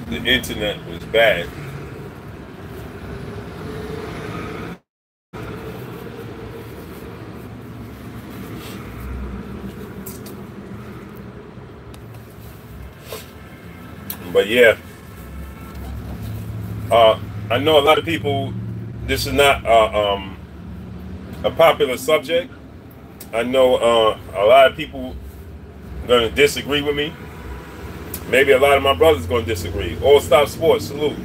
the internet was bad. But yeah, I know a lot of people. This is not a popular subject. I know a lot of people going to disagree with me. Maybe a lot of my brothers going to disagree. All Stop Sports, salute.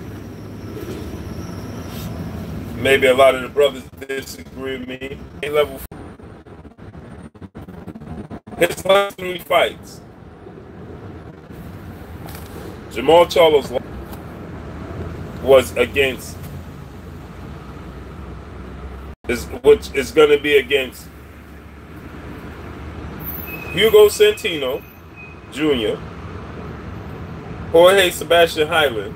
Maybe a lot of the brothers disagree with me. A-level. His last 3 fights. Jermall Charlo's was against, which is going to be against Hugo Santino Jr., Jorge Sebastian Highland,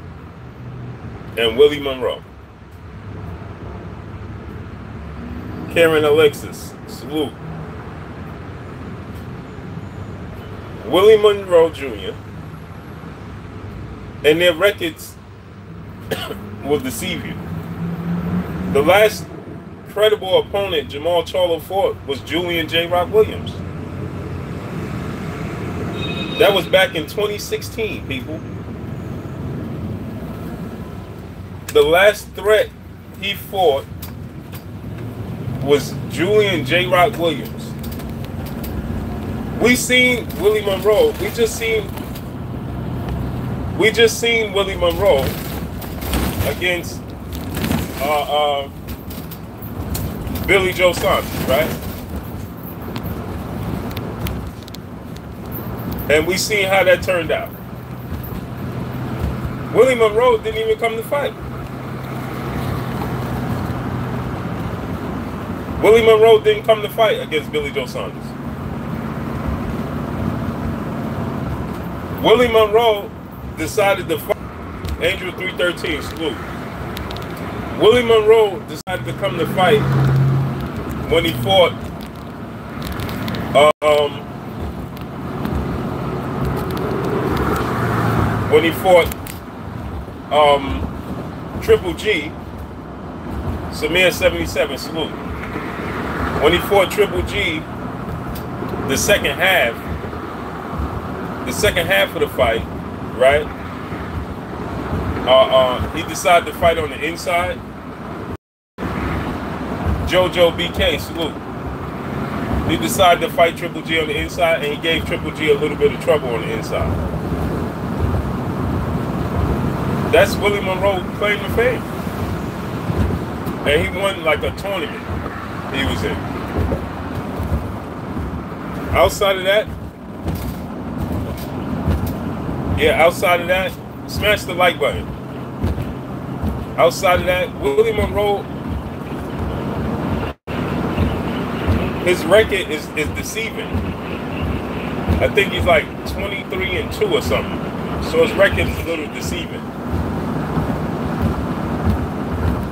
and Willie Monroe. Karen Alexis, salute. Willie Monroe Jr. and their records will deceive you. The last credible opponent Jermall Charlo fought was Julian J. Rock Williams. That was back in 2016, people. The last threat he fought was Julian J. Rock Williams. We seen Willie Monroe. We just seen Willie Monroe against Billy Joe Saunders, right? And we seen how that turned out. Willie Monroe didn't even come to fight. Willie Monroe didn't come to fight against Billy Joe Saunders. Willie Monroe decided to fight. Angel 313, salute. Willie Monroe decided to come to fight when he fought Triple G, Samir 77, salute. When he fought Triple G, the second half of the fight, right? He decided to fight on the inside. JoJo BK, salute. He decided to fight Triple G on the inside, and he gave Triple G a little bit of trouble on the inside. That's Willie Monroe's claim to fame. And he won like a tournament he was in. Outside of that, smash the like button. Outside of that, Willie Monroe, his record is deceiving. I think he's like 23-2 or something. So his record is a little deceiving.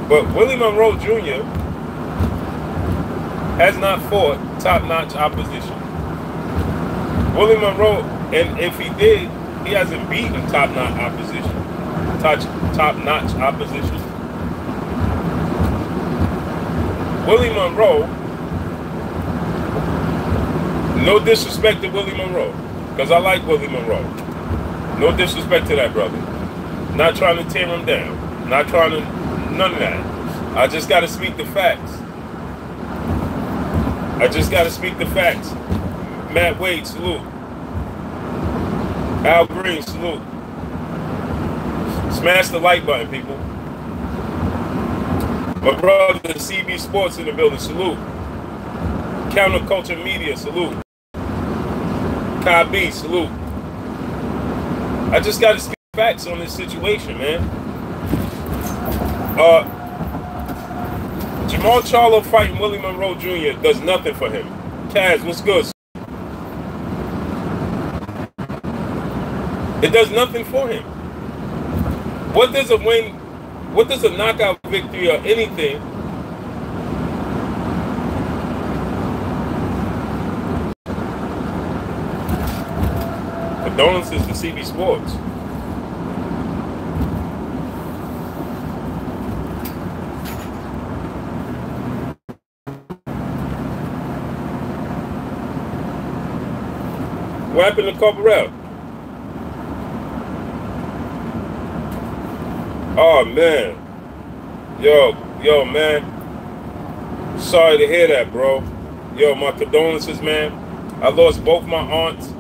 But Willie Monroe Jr. has not fought top-notch opposition. Willie Monroe, and if he did, he hasn't beaten top-notch opposition. Top-notch opposition. Willie Monroe, no disrespect to Willie Monroe, because I like Willie Monroe. No disrespect to that brother. Not trying to tear him down. Not trying to, none of that. I just got to speak the facts. Matt Wade, salute. Al Green, salute. Smash the like button, people. My brother, CB Sports in the building, salute. Counterculture Media, salute. Kai B, salute. I just got to speak facts on this situation, man. Jermall Charlo fighting Willie Monroe Jr. does nothing for him. Kaz, what's good? It does nothing for him. What does a win, what does a knockout victory or anything condolences to CB Sports. What happened to Corporell? Oh man. Yo, man. Sorry to hear that, bro. Yo, my condolences, man. I lost both my aunts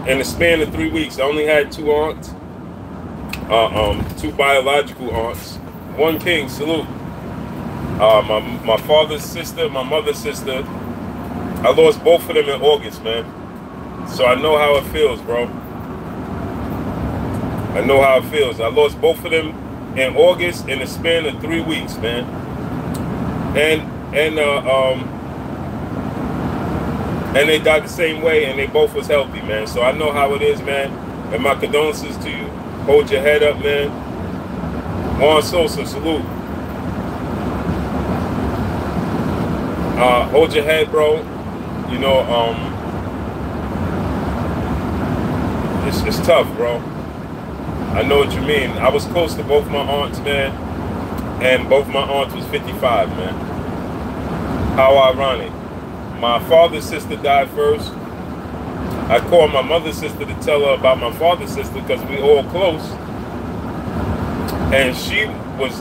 in the span of 3 weeks. I only had 2 aunts. 2 biological aunts. 1 king, salute. My father's sister, my mother's sister. I lost both of them in August, man. So I know how it feels, bro. I know how it feels. I lost both of them in August in the span of 3 weeks, man. And they died the same way, and they both was healthy, man. So I know how it is, man. And my condolences to you. Hold your head up, man. Juan Sosa, salute. Hold your head, bro. You know, it's tough, bro. I know what you mean. I was close to both my aunts, man. And both my aunts was 55, man. How ironic. My father's sister died first. I called my mother's sister to tell her about my father's sister because we all close. And she was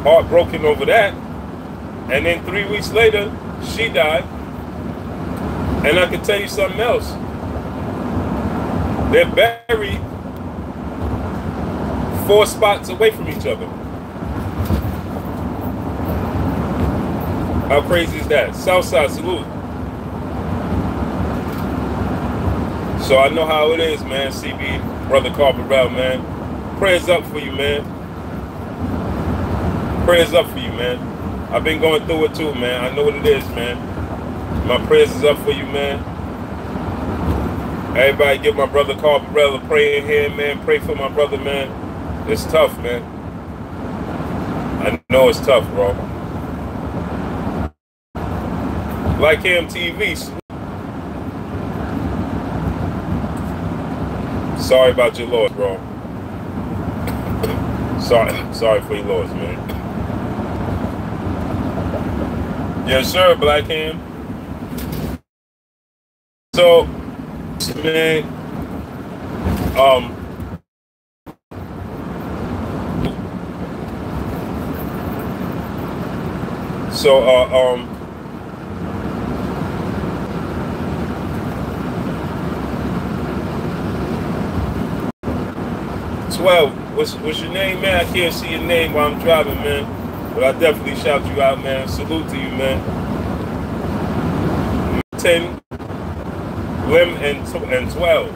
heartbroken over that. And then 3 weeks later, she died. And I can tell you something else. They're buried 4 spots away from each other. How crazy is that? Southside, salute. So I know how it is, man. CB, brother Corporell, man. Prayers up for you, man. Prayers up for you, man. I've been going through it too, man. I know what it is, man. My prayers is up for you, man. Everybody give my brother Corporell a praying hand, man. Pray for my brother, man. It's tough, man. I know it's tough, bro. Like him TV. Sorry about your loss, bro. Sorry for your loss, man. Yes, sir, Black Ham. So, man, so 12, what's your name, man? I can't see your name while I'm driving, man. But I definitely shout you out, man. Salute to you, man. 10, 11, and 12.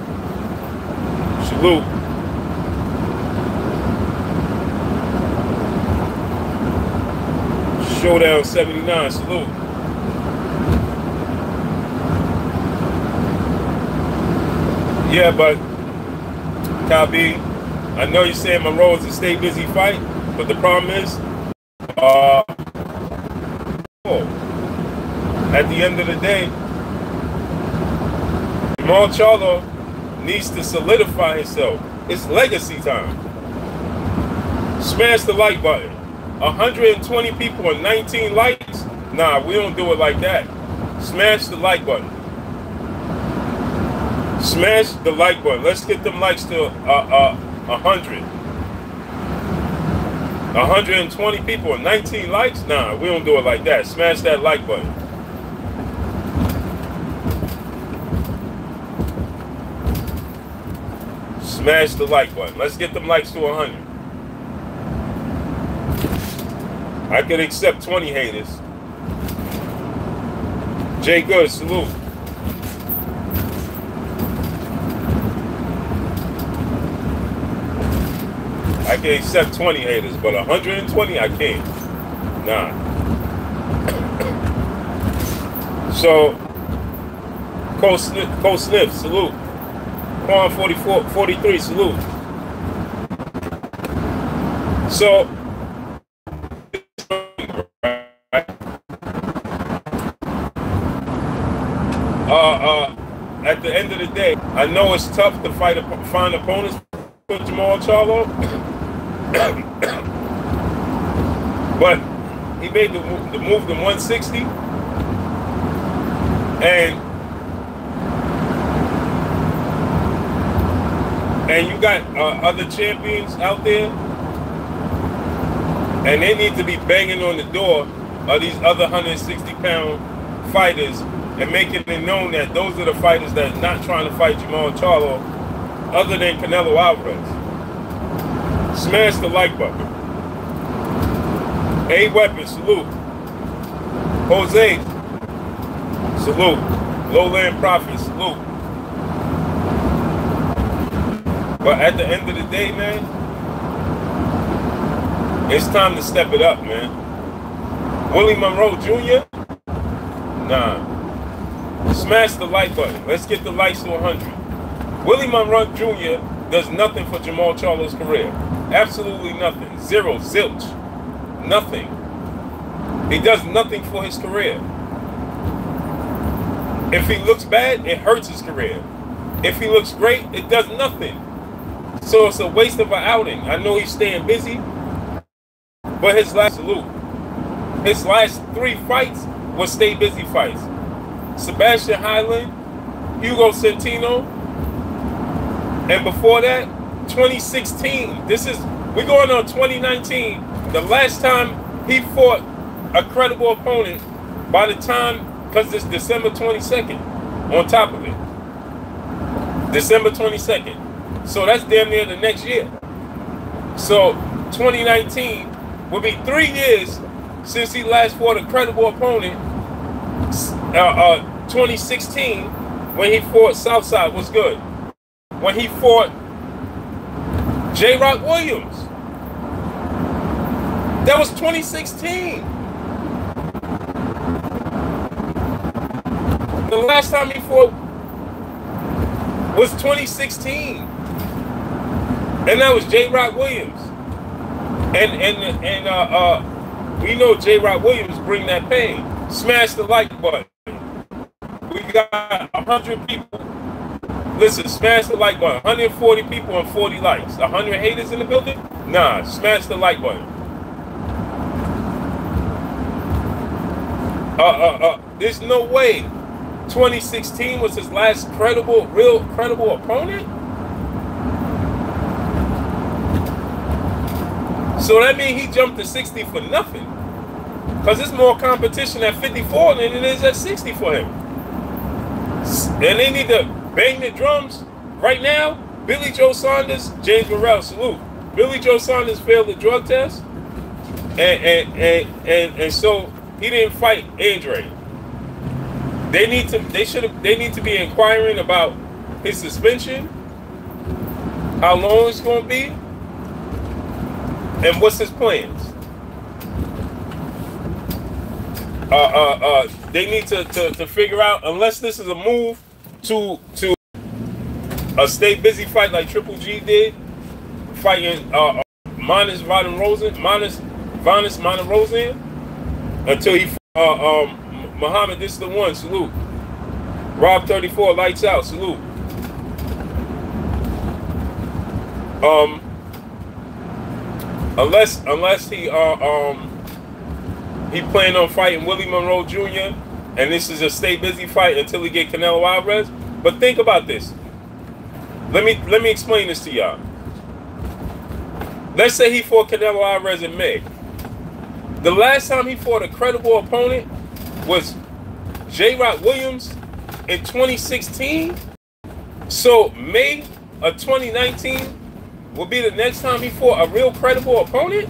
Salute. Showdown 79, salute. Yeah, but Kabi, I know you're saying my role is to stay busy fight, but the problem is, at the end of the day, Jermall Charlo needs to solidify himself. It's legacy time. Smash the like button. 120 people and 19 likes? Nah, we don't do it like that. Smash the like button. Smash the like button. Let's get them likes to 100. 120 people and 19 likes? Nah, we don't do it like that. Smash that like button. Smash the like button. Let's get them likes to 100. I could accept 20 haters. Jay Good, salute. I can accept 20 haters, but 120 I can't. Nah. So, Cole Sniff, salute. Quan 43, salute. So, at the end of the day, I know it's tough to find opponents for Jermall Charlo, but he made the move to 160, and and you got other champions out there, and they need to be banging on the door of these other 160-pound fighters and making it known that those are the fighters that are not trying to fight Jermall Charlo other than Canelo Alvarez. Smash the like button. A Weapon, salute. Jose, salute. Lowland Prophet, salute. But at the end of the day, man, it's time to step it up, man. Willie Monroe Jr.? Nah. Smash the like button. Let's get the likes to 100. Willie Monroe Jr. does nothing for Jermall Charlo's career. Absolutely nothing. Zero. Zilch. Nothing. He does nothing for his career. If he looks bad, it hurts his career. If he looks great, it does nothing. So it's a waste of an outing. I know he's staying busy, but his last 3 fights were stay busy fights. Sebastian Highland, Hugo Centeno, and before that, 2016. We're going on 2019. The last time he fought a credible opponent, by the time, because it's December 22nd on top of it. December 22nd. So that's damn near the next year. So 2019 will be 3 years since he last fought a credible opponent. 2016, when he fought Southside, was good. When he fought J. Rock Williams, that was 2016. The last time he fought was 2016, and that was J. Rock Williams. And we know J. Rock Williams bring that pain. Smash the like button. We got 100 people. Listen, smash the like button. 140 people and 40 likes. 100 haters in the building? Nah, smash the like button. There's no way 2016 was his last real credible opponent. So that means he jumped to 60 for nothing. Because there's more competition at 54 than it is at 60 for him. And they need to bang the drums right now. Billy Joe Saunders, James Morrell, salute. Billy Joe Saunders failed the drug test, and so he didn't fight Andre. They need to be inquiring about his suspension, how long it's going to be, and what's his plans. They need to figure out, unless this is a move to a stay busy fight like Triple G did, fighting Vanes Rosen until he Muhammad, this is the one, salute. Rob 34, lights out, salute. Unless he planned on fighting Willie Monroe Jr. and this is a stay busy fight until he get Canelo Alvarez. But think about this. Let me explain this to y'all. Let's say he fought Canelo Alvarez in May. The last time he fought a credible opponent was J. Rock Williams in 2016. So May of 2019 will be the next time he fought a real credible opponent.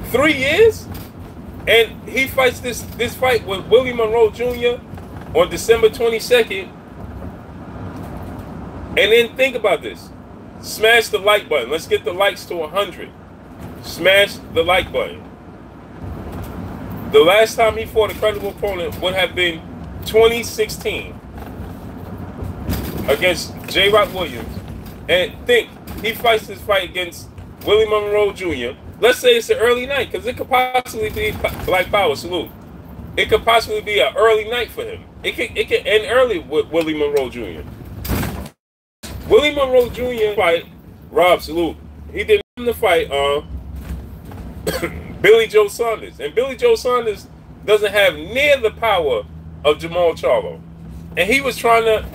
3 years? And he fights this fight with Willie Monroe Jr. on December 22nd. And then think about this. Smash the like button. Let's get the likes to 100. Smash the like button. The last time he fought a credible opponent would have been 2016 against J. Rock Williams. And think, he fights this fight against Willie Monroe Jr. Let's say it's an early night, because it could possibly be Black Power, salute. It could possibly be an early night for him. It could end early with Willie Monroe Jr. Willie Monroe Jr. fight, Rob, salute. He didn't come to fight Billy Joe Saunders. And Billy Joe Saunders doesn't have near the power of Jermall Charlo. And he was trying to,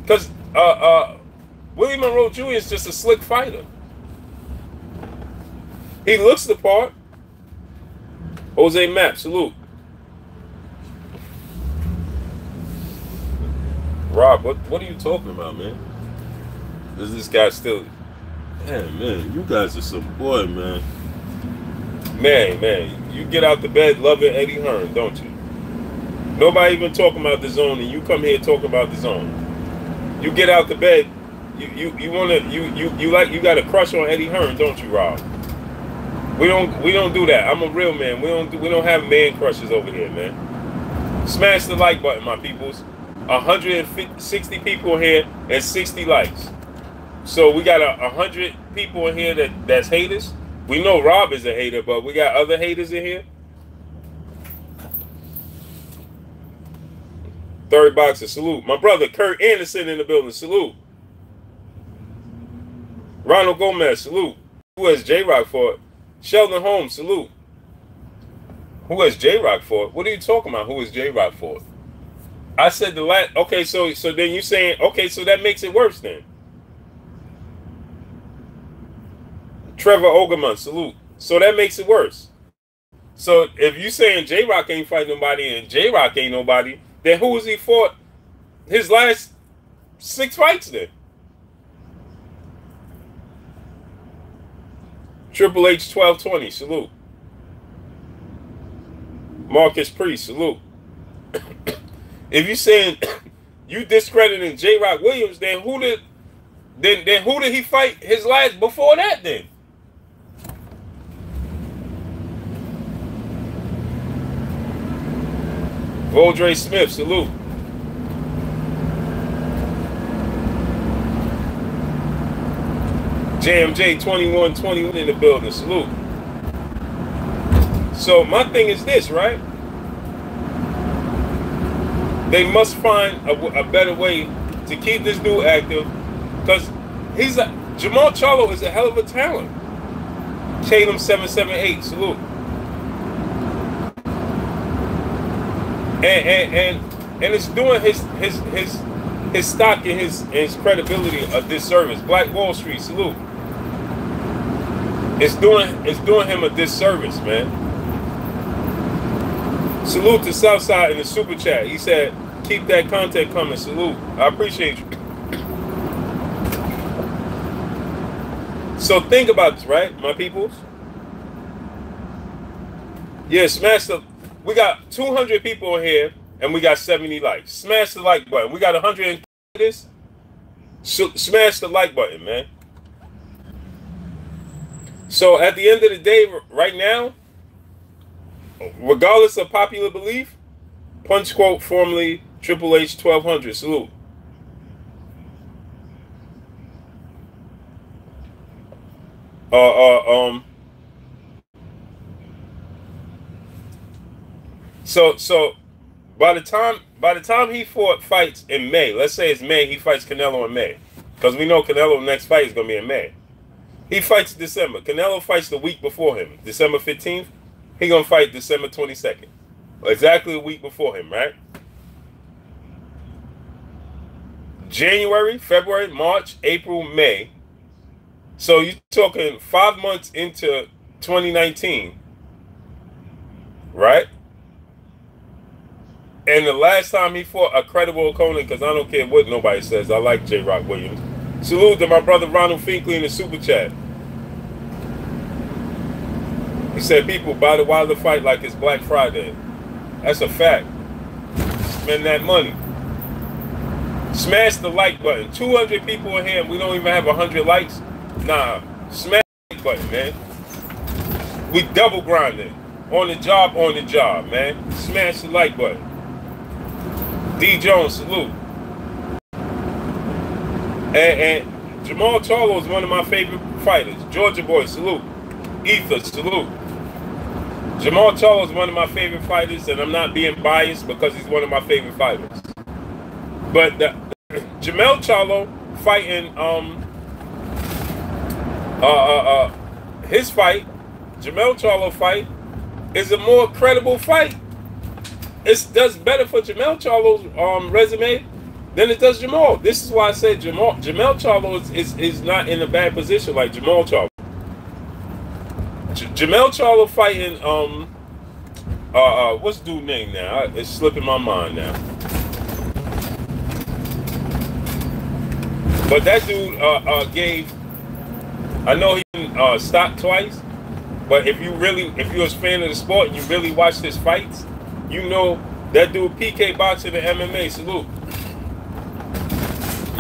because Willie Monroe Jr. is just a slick fighter. He looks the part. Jose Mapp, salute. Rob, what are you talking about, man? Is this guy still... Man, you guys are some boy, man. Man, you get out the bed loving Eddie Hearn, don't you? Nobody even talking about the zone, and you come here talking about the zone. You get out the bed, you got a crush on Eddie Hearn, don't you, Rob? We don't do that. I'm a real man. We don't have man crushes over here, man. Smash the like button, my peoples. 160 people here and 60 likes. So we got 100 people in here that's haters. We know Rob is a hater, but we got other haters in here. Third boxer, salute. My brother Kurt Anderson in the building, salute. Ronald Gomez, salute. Who has J-Rock for it? Sheldon Holmes, salute. Who has J-Rock for it? What are you talking about? Who is J-Rock for it? I said the last... Okay, so then you saying... Okay, so that makes it worse then. Trevor Ogerman, salute. So that makes it worse. So if you saying J-Rock ain't fighting nobody and J-Rock ain't nobody, then who has he fought his last 6 fights then? Triple H 1220, salute. Marcus Priest, salute. If you saying you discrediting J-Rock Williams, then who did he fight his last before that then? Voldre Smith, salute. JMJ 2121 in the building, salute. So my thing is this, right? They must find a better way to keep this dude active, because Jermall Charlo is a hell of a talent. Caleb 778, salute. And it's doing his stock and his credibility a disservice. Black Wall Street, salute. It's doing him a disservice, man. Salute to Southside in the super chat. He said, keep that content coming. Salute. I appreciate you. So think about this, right, my peoples? Yeah, smash the... We got 200 people in here, and we got 70 likes. Smash the like button. We got 100 this. So smash the like button, man. So at the end of the day, right now, regardless of popular belief, Punch Quote, formerly Triple H 1200, salute. So by the time he fights in May, let's say it's May, he fights Canelo in May, because we know Canelo's next fight is gonna be in May. He fights December. Canelo fights the week before him, December 15th. He gonna fight December 22nd, exactly a week before him, right? January, February, March, April, May. So you're talking 5 months into 2019, right? And the last time he fought a credible opponent, because I don't care what nobody says, I like J-Rock Williams. Salute to my brother Ronald Finkley in the super chat. He said, people buy the Wilder fight like it's Black Friday. That's a fact. Spend that money. Smash the like button. 200 people in here and we don't even have 100 likes. Nah, smash the like button, man. We double grinding. On the job, man. Smash the like button. D. Jones, salute. And Jermall Charlo is one of my favorite fighters. Georgia boy, salute. Ether, salute. Jermall Charlo is one of my favorite fighters, and I'm not being biased because he's one of my favorite fighters. But Jermall Charlo fighting his fight, Jermall Charlo fight, is a more credible fight. It does better for Jermall Charlo's resume than it does Jermall. This is why I said Jermall Charlo is not in a bad position like Jermall Charlo. Jermall Charlo fighting what's dude's name now? It's slipping my mind now. But that dude gave, I know he been stopped twice, but if you're a fan of the sport, you really watch his fights, you know that dude PK boxing and MMA, salute.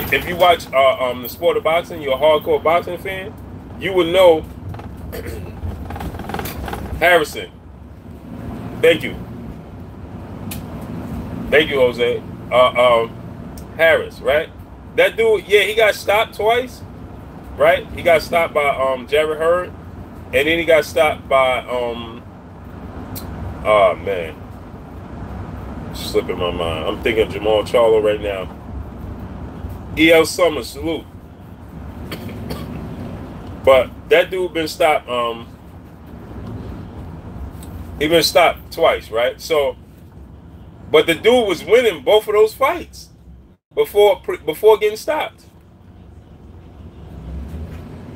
If you watch the sport of boxing, you're a hardcore boxing fan, you would know Harrison. Thank you, Jose. Harris, right? That dude, yeah, he got stopped twice, right? He got stopped by Jared Hurd, and then he got stopped by oh man, slipping my mind. I'm thinking of Jermall Charlo right now. E.L. Summers, salute. But that dude been stopped. He been stopped twice, right? So, but the dude was winning both of those fights before getting stopped.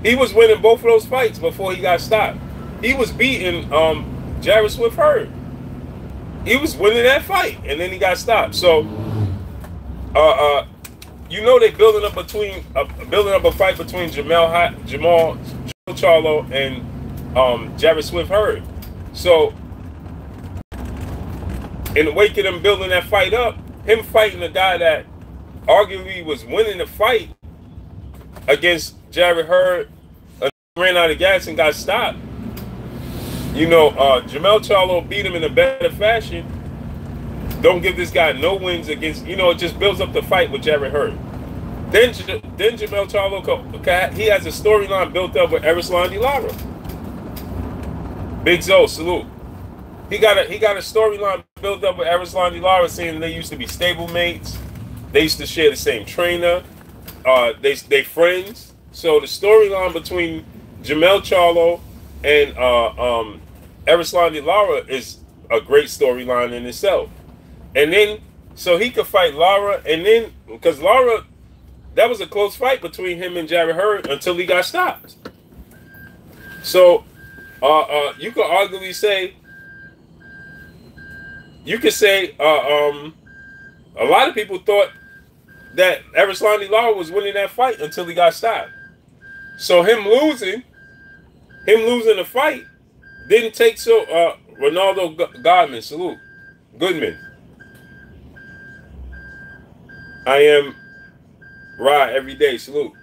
He was winning both of those fights before he got stopped. He was beating Jared Swift Hurd. He was winning that fight, and then he got stopped. So, you know, they building up a fight between Jermall Charlo and Jared Swift Hurd. So, in the wake of them building that fight up, him fighting a guy that arguably was winning the fight against Jared Hurd, ran out of gas and got stopped. You know, Jermall Charlo beat him in a better fashion. Don't give this guy no wins against, you know, it just builds up the fight with Jared Hurd. Then Jermall Charlo, he has a storyline built up with Erislandy Lara. Big Zo, salute. He got a storyline built up with Erislandy Lara, saying they used to be stable mates. They used to share the same trainer. They friends. So the storyline between Jermall Charlo and Erislandy Lara is a great storyline in itself. And then, so he could fight Lara, and then, because Lara, that was a close fight between him and Jared Hurd until he got stopped. So, you could arguably say, a lot of people thought that Erislandy Lara was winning that fight until he got stopped. So him losing the fight didn't take so. Ronaldo Godman, salute. Goodman. I am Rod every day, salute.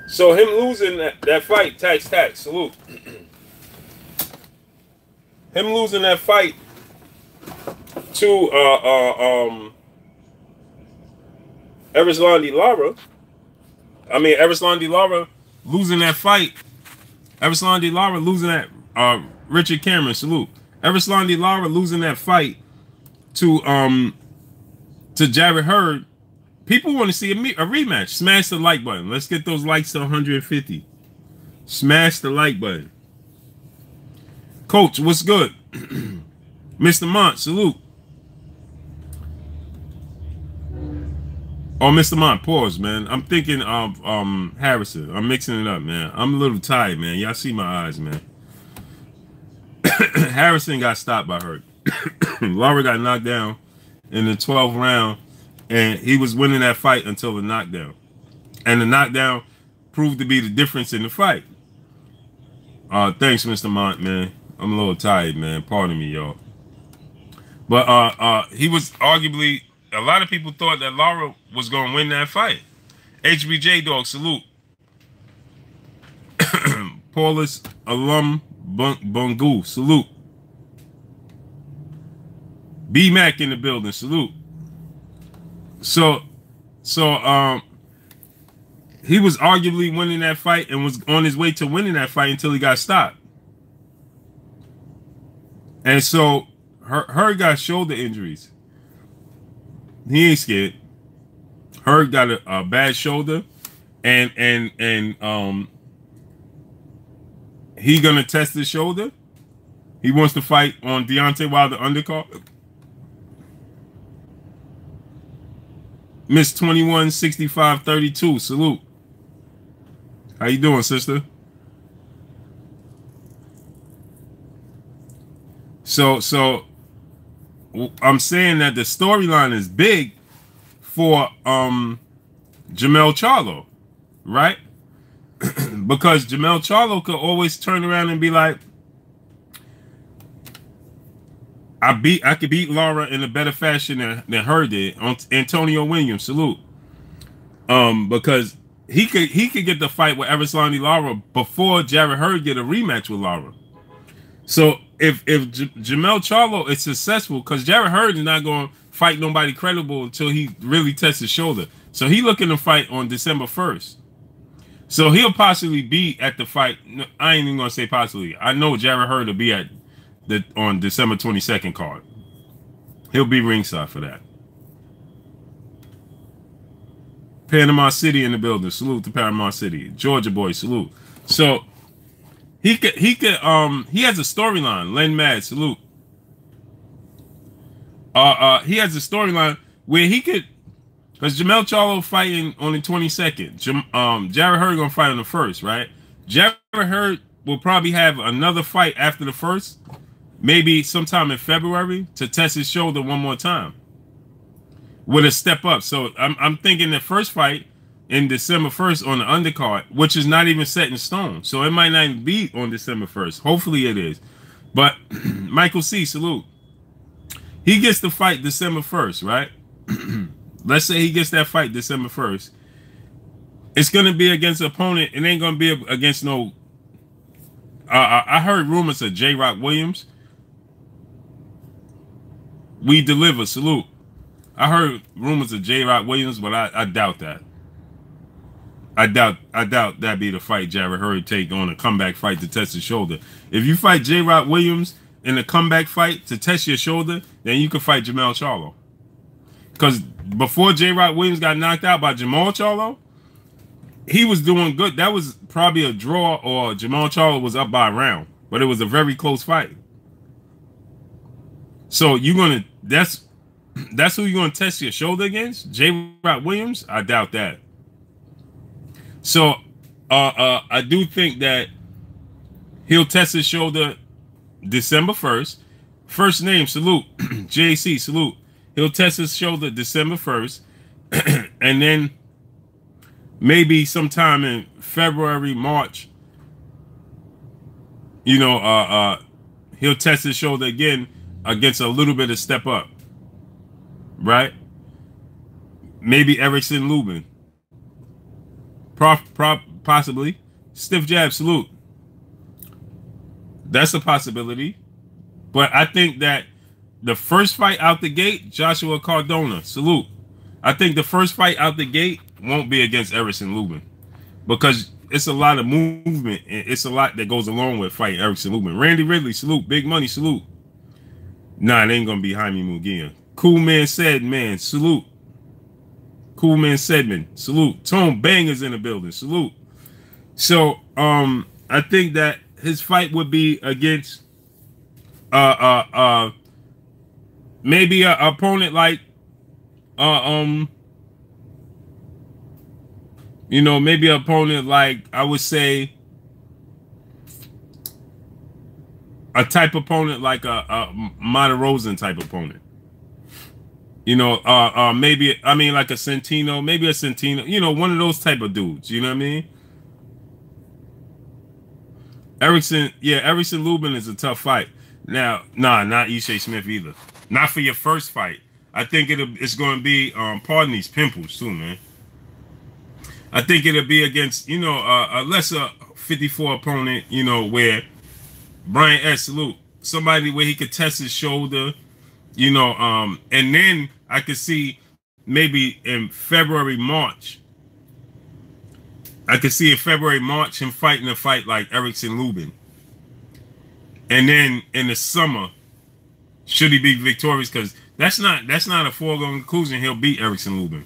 So him losing that fight, tax, salute. Him losing that fight to Erislandy Lara. I mean, Erislandy Lara losing that fight. Erislandy Lara losing that Richard Cameron, salute. Erislandy Lara losing that fight to Jared Hurd. People want to see a rematch. Smash the like button. Let's get those likes to 150. Smash the like button. Coach, what's good? Mr. Mont, salute. Oh, Mr. Mont, pause, man. I'm thinking of Harrison. I'm mixing it up, man. I'm a little tired, man. Y'all see my eyes, man. Harrison got stopped by Hurd. Lara got knocked down in the 12th round, and he was winning that fight until the knockdown. And the knockdown proved to be the difference in the fight. Thanks, Mr. Mont, man. I'm a little tired, man. Pardon me, y'all. But he was arguably, a lot of people thought that Lara was going to win that fight. HBJ Dog, salute. Paulus Alum Bungu, salute. B Mac in the building, salute. So he was arguably winning that fight and was on his way to winning that fight until he got stopped. And so Hurd got shoulder injuries. He ain't scared. Hurd got a bad shoulder, and he gonna test his shoulder. He wants to fight on Deontay Wilder undercard. Miss 216532. Salute. How you doing, sister? So I'm saying that the storyline is big for Jermall Charlo, right? Because Jermall Charlo could always turn around and be like, I could beat Laura in a better fashion than her did. On Antonio Williams, salute. Because he could get the fight with Erislandy Lara before Jarrett Hurd get a rematch with Lara. So if Jermall Charlo is successful, because Jarrett Hurd is not going to fight nobody credible until he really tests his shoulder. So he looking to fight on December 1st. So he'll possibly be at the fight. I ain't even gonna say possibly. I know Jarrett Hurd will be at on December 22nd card. He'll be ringside for that. Panama City in the building. Salute to Panama City. Georgia boy, salute. So he has a storyline. Len Mad, salute. He has a storyline where he could, because Jermall Charlo fighting on the 22nd. Jarrett Hurd gonna fight on the 1st, right? Jarrett Hurd will probably have another fight after the 1st, maybe sometime in February, to test his shoulder one more time with a step up. So I'm thinking the first fight in December 1st on the undercard, which is not even set in stone. So it might not even be on December 1st. Hopefully it is. But Michael C, salute. He gets the fight December 1st, right? Let's say he gets that fight December 1st. It's going to be against an opponent. It ain't going to be against no... I heard rumors of J. Rock Williams. We deliver, salute. I heard rumors of J. Rock Williams, but I doubt that. I doubt that'd be the fight Jarrett Hurd take on a comeback fight to test his shoulder. If you fight J. Rock Williams in a comeback fight to test your shoulder, then you can fight Jermall Charlo. Because before J. Rock Williams got knocked out by Jermall Charlo, he was doing good. That was probably a draw, or Jermall Charlo was up by a round, but it was a very close fight. So you're gonna that's who you're gonna test your shoulder against? J. Rock Williams? I doubt that. So I do think that he'll test his shoulder December 1st. First name, salute. JC, salute. He'll test his shoulder December 1st. And then maybe sometime in February, March, you know, he'll test his shoulder again against a little bit of step up. Right? Maybe Erickson Lubin. Possibly. Stiff jab, salute. That's a possibility. But I think that the first fight out the gate, Joshua Cardona, salute. I think the first fight out the gate won't be against Erickson Lubin, because it's a lot of movement. It's a lot that goes along with fighting Erickson Lubin. Randy Ridley, salute. Big Money, salute. Nah, it ain't going to be Jaime Munguia. Cool Man said, man, salute. Cool Man Sedman, salute. Tone Bangers in the building, salute. So, I think that his fight would be against maybe an opponent like you know, maybe an opponent like, I would say a type opponent like a Mata Rosen type opponent. You know, maybe, I mean, like a Centino, maybe a Centino, you know, one of those type of dudes, you know what I mean? Erickson Lubin is a tough fight. Now, nah, not Ishe Smith either. Not for your first fight. I think it's going to be, pardon these pimples too, man. I think it'll be against, you know, a lesser 54 opponent, you know, where Brian S, salute, somebody where he could test his shoulder, you know, and then I could see maybe in February, March. I could see in February, March him fighting a fight like Erickson Lubin. And then in the summer, should he be victorious? Because that's not a foregone conclusion he'll beat Erickson Lubin.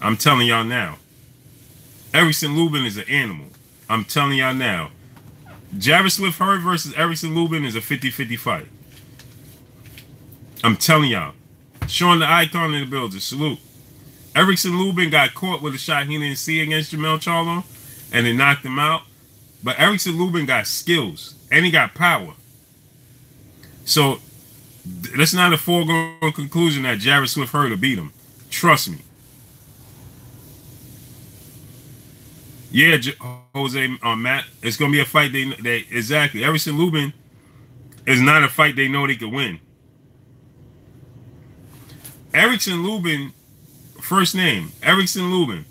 I'm telling y'all now. Erickson Lubin is an animal. I'm telling y'all now. Jarvis Swift Hurd versus Erickson Lubin is a 50-50 fight. I'm telling y'all. Sean the Icon in the building. Salute. Erickson Lubin got caught with a shot he didn't see against Jermall Charlo, and it knocked him out. But Erickson Lubin got skills, and he got power. So that's not a foregone conclusion that Jared Swift Hurd will beat him. Trust me. Yeah, Jose, Matt, it's gonna be a fight. They exactly. Erickson Lubin is not a fight they know they could win. Erickson Lubin, first name Erickson Lubin.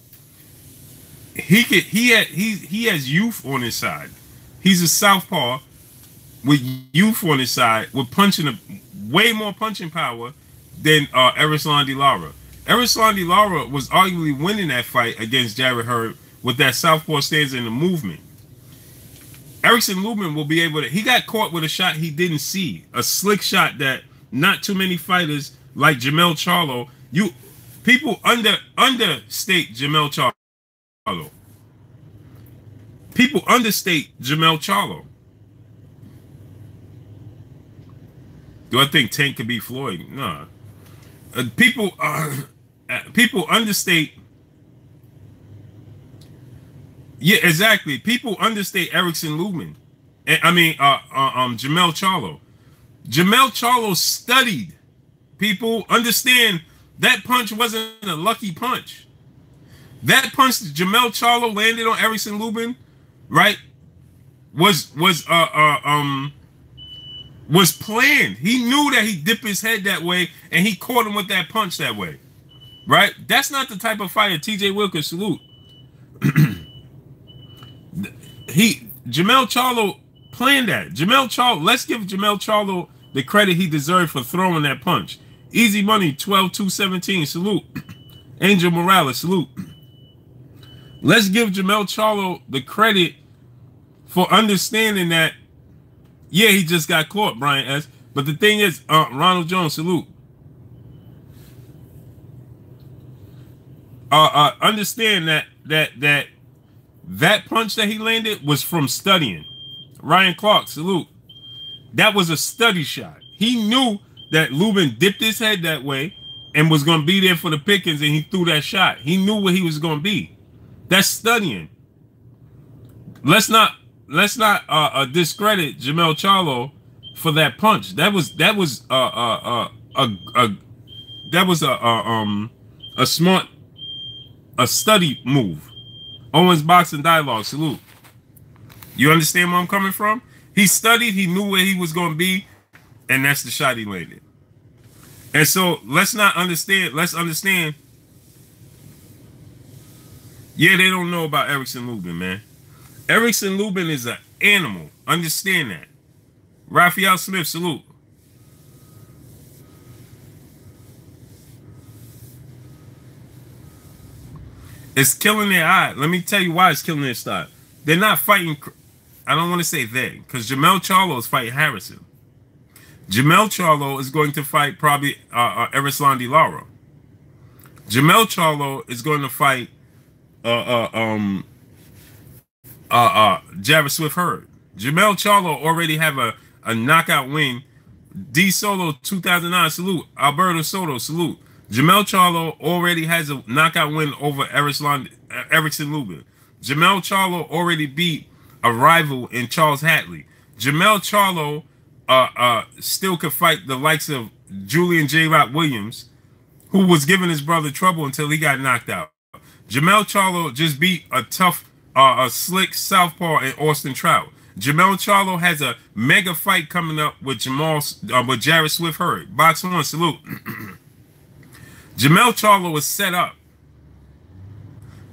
He has youth on his side. He's a southpaw with youth on his side, with way more punching power than Erislandy Lara. Erislandy Lara was arguably winning that fight against Jared Hurd with that southpaw stance in the movement. Erickson Lubin will be able to. He got caught with a shot he didn't see, a slick shot that not too many fighters like Jermall Charlo. People understate Jermall Charlo. People understate Jermall Charlo. Do I think Tank could beat Floyd? Nah. People understate. Yeah, exactly. People understate Erickson Lubin. Jermall Charlo. Jermall Charlo studied. People understand that punch wasn't a lucky punch. That punch that Jermall Charlo landed on Erickson Lubin, right, was planned. He knew that he'd dip his head that way, and he caught him with that punch that way, right? That's not the type of fighter TJ Will could salute. Jermall Charlo planned that. Let's give Jermall Charlo the credit he deserved for throwing that punch. Easy Money 12-2-17, salute. Angel Morales, salute. Let's give Jermall Charlo the credit for understanding that, yeah, he just got caught, Brian S. But the thing is, Ronald Jones, salute. Understand that punch that he landed was from studying. Ryan Clark, salute. That was a study shot. He knew that Lubin dipped his head that way and was going to be there for the pickings, and he threw that shot. He knew what he was going to be. That's studying. Let's not discredit Jermall Charlo for that punch. That was a smart study move. Owens Boxing Dialogue, salute. You understand where I'm coming from? He studied, he knew where he was going to be, and that's the shot he landed. And so let's understand. Yeah, they don't know about Erickson Lubin, man. Erickson Lubin is an animal. Understand that. Raphael Smith, salute. It's killing their eye. Let me tell you why it's killing their style. They're not fighting. I don't want to say they, because Jermall Charlo is fighting Harrison. Jermall Charlo is going to fight probably Erislandy Lara. Jermall Charlo is going to fight Jared Swift Hurd. Jermall Charlo already have a knockout win. D Solo 2009, salute. Alberto Soto, salute. Jermall Charlo already has a knockout win over Erickson Lubin. Jermall Charlo already beat a rival in Charles Hatley. Jermall Charlo still could fight the likes of Julian J. Rock Williams, who was giving his brother trouble until he got knocked out. Jermall Charlo just beat a tough, slick southpaw in Austin Trout. Jermall Charlo has a mega fight coming up with Jared Swift Hurd. Box one, salute. Jermall Charlo is set up.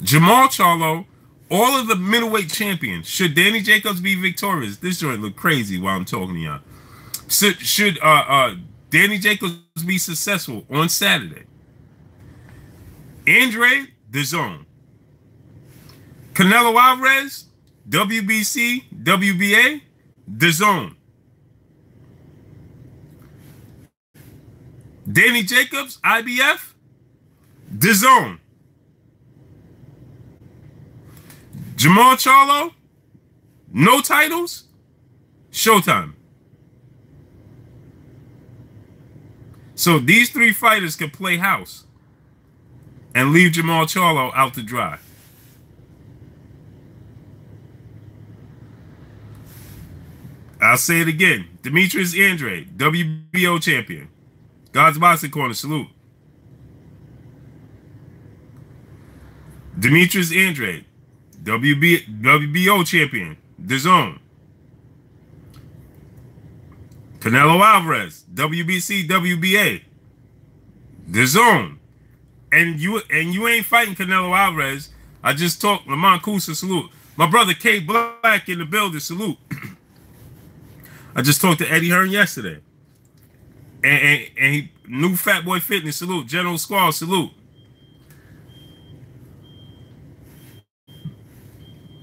Jermall Charlo, all of the middleweight champions, should Danny Jacobs be victorious? This joint look crazy while I'm talking to y'all. Should Danny Jacobs be successful on Saturday? Andre, the Zone. Canelo Alvarez, WBC, WBA, the Zone. Danny Jacobs, IBF, the Zone. Jermall Charlo, no titles, Showtime. So these three fighters can play house. and leave Jermall Charlo out to dry. I'll say it again. Demetrius Andrade, WBO champion. God's Boxing Corner, salute. Demetrius Andrade, WBO champion, DAZN. Canelo Alvarez, WBC, WBA, DAZN. And you ain't fighting Canelo Alvarez. I just talked. Lamont Kusa, salute. My brother K Black in the building, salute. I just talked to Eddie Hearn yesterday. And he, new Fat Boy Fitness, salute. General Squall, salute.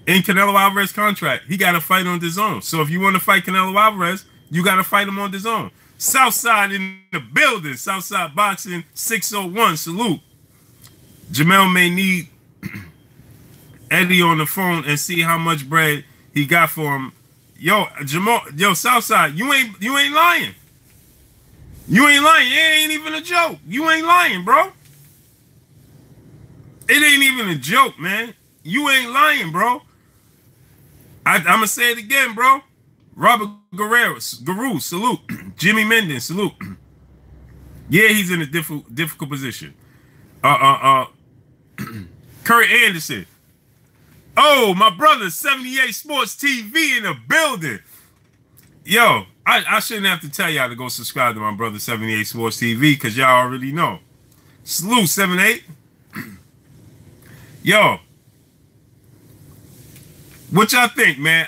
In Canelo Alvarez contract, he got to fight on DAZN. So if you want to fight Canelo Alvarez, you got to fight him on DAZN. Southside in the building. Southside Boxing 601, salute. Jamel may need Eddie on the phone and see how much bread he got for him. Yo, Jamal, yo, Southside, you ain't lying. You ain't lying. It ain't even a joke. You ain't lying, bro. It ain't even a joke, man. You ain't lying, bro. I'm going to say it again, bro. Robert Guerrero, salute. Jimmy Menden, salute. Yeah, he's in a difficult position. Kurt Anderson. Oh, my brother, 78 Sports TV in the building. Yo, I shouldn't have to tell y'all to go subscribe to my brother, 78 Sports TV, because y'all already know. Salute, 78. Yo, what y'all think, man?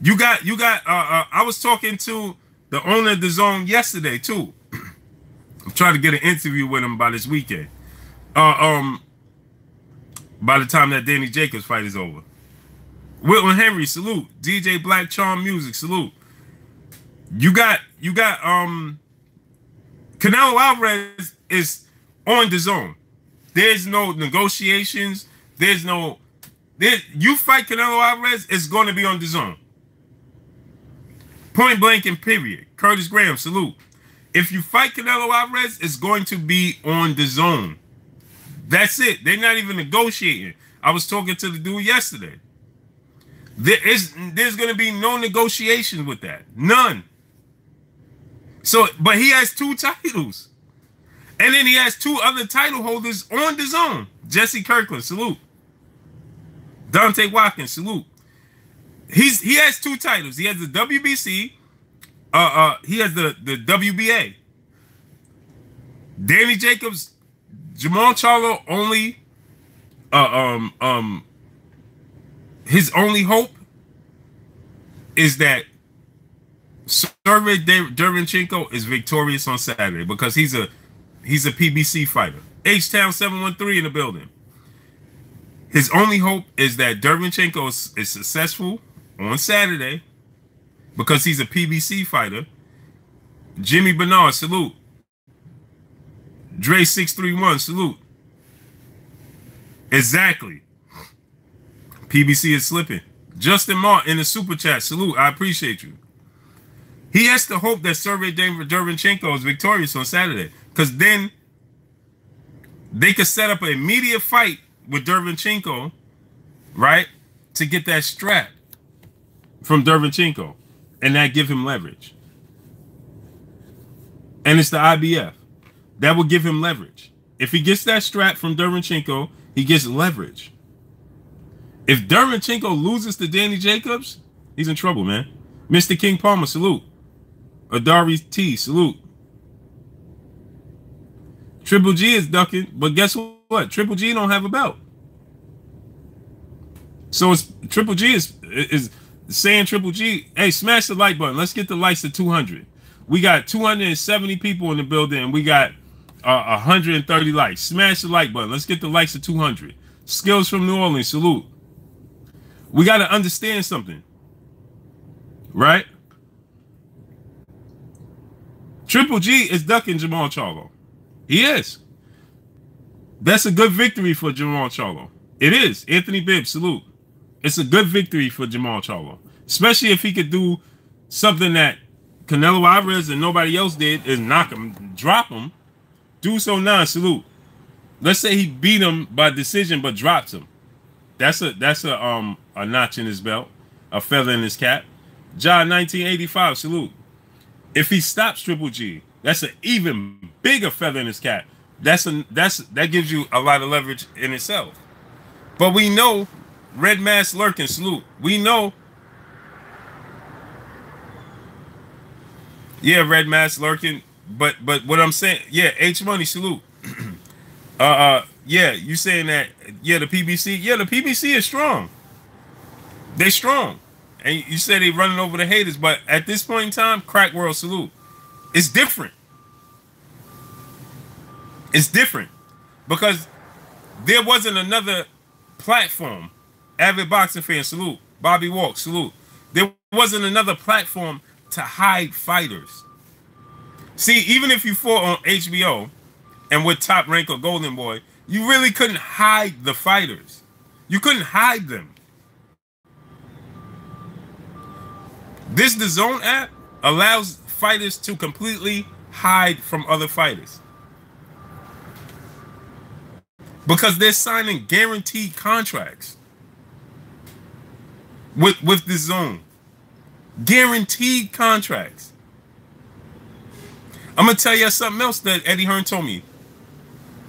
You got. I was talking to the owner of DAZN yesterday too. I'm trying to get an interview with him by this weekend. By the time that Danny Jacobs fight is over. Wilton Henry, salute. DJ Black Charm Music, salute. You got Canelo Alvarez is on DAZN. There's no negotiations. You fight Canelo Alvarez, it's going to be on DAZN. Point blank and period. Curtis Graham, salute. If you fight Canelo Alvarez, it's going to be on DAZN. That's it. They're not even negotiating. I was talking to the dude yesterday. There's going to be no negotiation with that. None. So, but he has 2 titles. And then he has 2 other title holders on DAZN. Jesse Kirkland, salute. Dante Watkins, salute. He has 2 titles. He has the WBC. He has the WBA. Danny Jacobs, Jermall Charlo only. His only hope is that Sergey Derevyanchenko is victorious on Saturday because he's a PBC fighter. H-Town 713 in the building. His only hope is that Derevyanchenko is successful on Saturday because he's a PBC fighter. Jimmy Bernard, salute. Dre 631, salute. Exactly. PBC is slipping. Justin Martin in the super chat, salute. I appreciate you. He has to hope that Sergey Derevyanchenko is victorious on Saturday because then they could set up an immediate fight with Derevyanchenko, right, to get that strap from Derevyanchenko, and that give him leverage. And it's the IBF. That will give him leverage. If he gets that strap from Derevyanchenko, he gets leverage. If Derevyanchenko loses to Danny Jacobs, he's in trouble, man. Mr. King Palmer, salute. Adari T, salute. Triple G is ducking, but guess what? Triple G don't have a belt. So it's Triple G is saying Triple G, hey, smash the like button. Let's get the likes to 200. We got 270 people in the building, and we got 130 likes. Smash the like button. Let's get the likes to 200. Skills from New Orleans, salute. We got to understand something, right? Triple G is ducking Jermall Charlo. He is. That's a good victory for Jermall Charlo. It is. Anthony Bibbs, salute. It's a good victory for Jermall Charlo. Especially if he could do something that Canelo Alvarez and nobody else did, is knock him, drop him. Do so now, salute. Let's say he beat him by decision but drops him. That's a notch in his belt, a feather in his cap. John 1985, salute. If he stops Triple G, that's an even bigger feather in his cap. That gives you a lot of leverage in itself. But we know Red Mask lurking, salute. We know, yeah, Red Mask lurking. But what I'm saying, yeah, H Money, salute. Yeah, you saying that? Yeah, the PBC. Yeah, the PBC is strong. They strong, and you said they running over the haters. But at this point in time, Crack World, salute. It's different. It's different because there wasn't another platform. Avid boxing fan, salute. Bobby Walk, salute. There wasn't another platform to hide fighters. See, even if you fought on HBO and with Top Rank or Golden Boy, you really couldn't hide the fighters. You couldn't hide them. This DAZN app allows fighters to completely hide from other fighters because they're signing guaranteed contracts with DAZN. Guaranteed contracts. I'm gonna tell you something else that Eddie Hearn told me,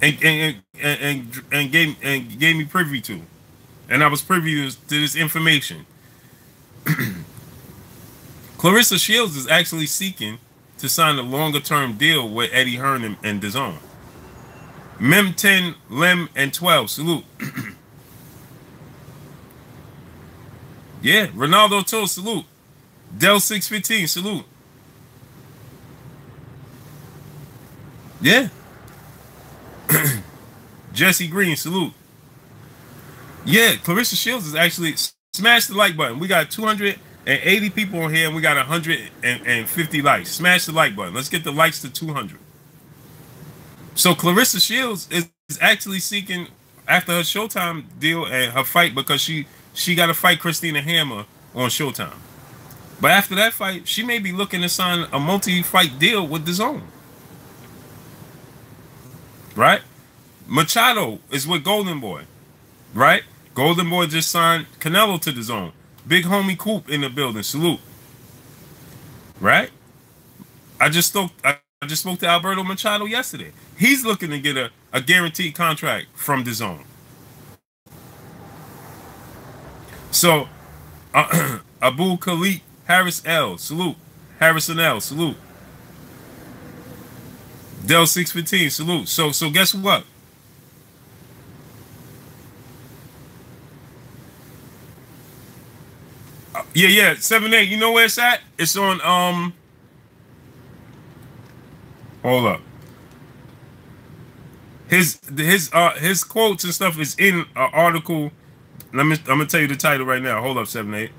and gave me privy to, and I was privy to this information. Clarissa Shields is actually seeking to sign a longer-term deal with Eddie Hearn and DAZN. Mem 10, Lem, and 12, salute. Yeah, Ronaldo Toll, salute. Del 615, salute. Yeah. Jesse Green, salute. Yeah, Clarissa Shields is actually, smash the like button. We got 280 people on here and we got 150 likes. Smash the like button. Let's get the likes to 200. So Clarissa Shields is actually seeking, after her Showtime deal and her fight, because she got to fight Christina Hammer on Showtime. But after that fight, she may be looking to sign a multi-fight deal with DAZN. Right? Machado is with Golden Boy. Right? Golden Boy just signed Canelo to DAZN. Big homie Coop in the building. Salute. Right? I just spoke to Alberto Machado yesterday. He's looking to get a guaranteed contract from DAZN. So, Abu Khalid Harris L. Salute. Harrison L. Salute. Del 615. Salute. So guess what? Yeah, 7-8. You know where it's at? It's on hold up. His quotes and stuff is in an article. I'm gonna tell you the title right now. Hold up, 7-8.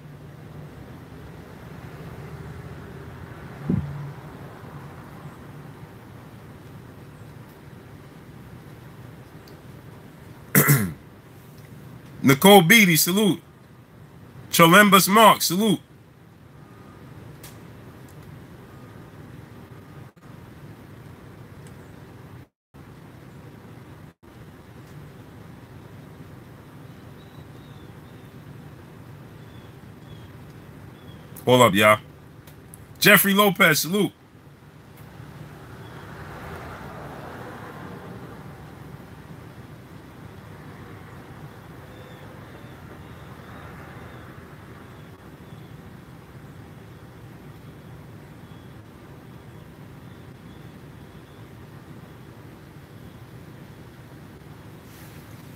Nicole Beatty, salute. Cholembus Mark, salute. Hold up, y'all. Jeffrey Lopez, salute.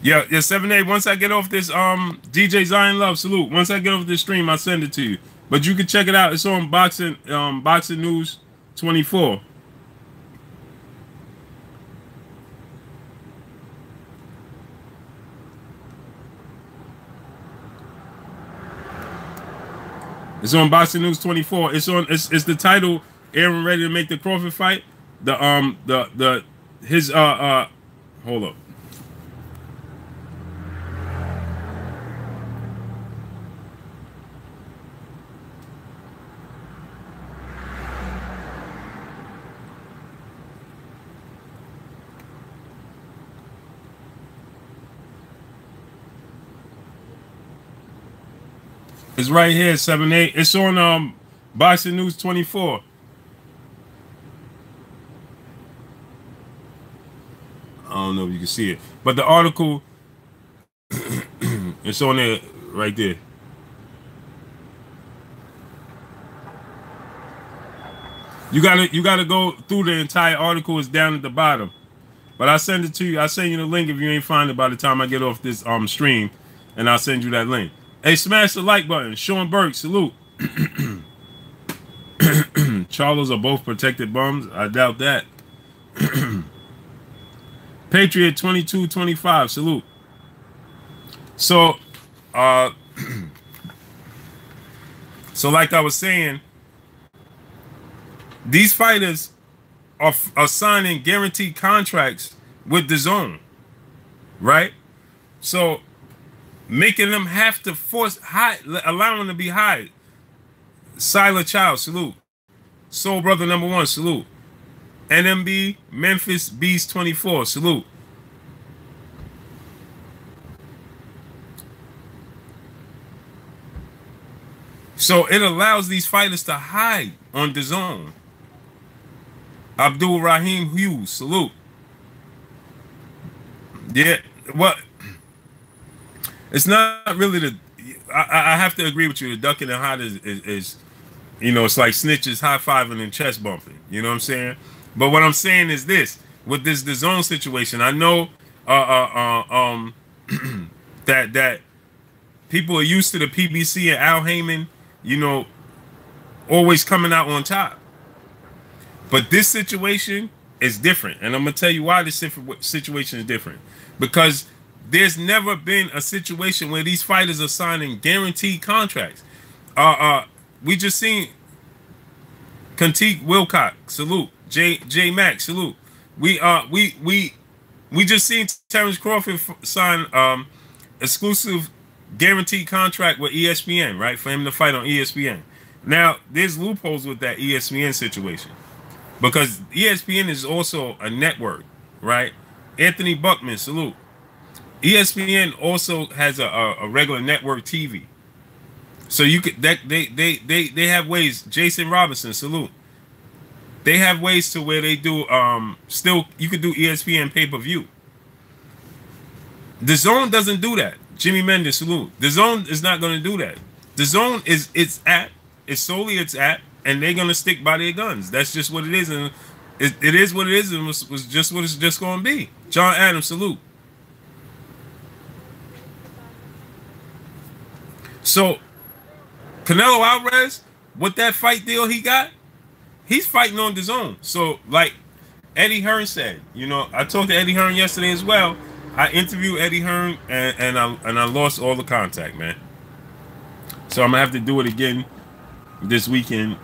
Yeah, 7-8. Once I get off this DJ Zion Love, salute. Once I get off this stream, I'll send it to you. But you can check it out. It's on Boxing News 24. It's on Boxing News 24. It's the title, Aaron ready to make the Crawford fight. Hold up. It's right here, 7-8. It's on Boxing News 24. I don't know if you can see it, but the article, it's on there right there. You gotta go through the entire article. It's down at the bottom. But I'll send it to you. I'll send you the link if you ain't find it by the time I get off this stream, and I'll send you that link. Hey, smash the like button. Sean Burke, salute. Charlos are both protected bums. I doubt that. Patriot 2225, salute. So, so like I was saying, these fighters are signing guaranteed contracts with the zone, right? So making them have to force allowing them to be hired. Silent Child, salute. Soul Brother #1, salute. NMB Memphis Beast 24, salute. So it allows these fighters to hide on the zone. Abdul Rahim Hughes, salute. Yeah, what? It's not really the. I have to agree with you. The ducking and hide is, you know, it's like snitches high-fiving and chest bumping. You know what I'm saying? But what I'm saying is this: with the zone situation, I know that people are used to the PBC and Al Heyman, you know, always coming out on top. But this situation is different, and I'm gonna tell you why this situation is different. Because there's never been a situation where these fighters are signing guaranteed contracts. We just seen Contique Wilcox, salute. J Mac, salute. We just seen Terrence Crawford sign exclusive guaranteed contract with ESPN, right? For him to fight on ESPN. Now, there's loopholes with that ESPN situation. Because ESPN is also a network, right? Anthony Buckman, salute. ESPN also has a regular network TV. So you could they have ways. Jason Robinson, salute. They have ways to where they do still you could do ESPN pay-per-view. The Zone doesn't do that. Jimmy Mendes, salute. The Zone is not going to do that. The Zone is its app. It's solely its app, and they're going to stick by their guns. That's just what it is, and it is what it is, and was just what it's just going to be. John Adams, salute. So, Canelo Alvarez, with that fight deal he got, he's fighting on the Zone. So, like Eddie Hearn said, you know, I talked to Eddie Hearn yesterday as well. I interviewed Eddie Hearn, and I lost all the contact, man. So I'm gonna have to do it again this weekend,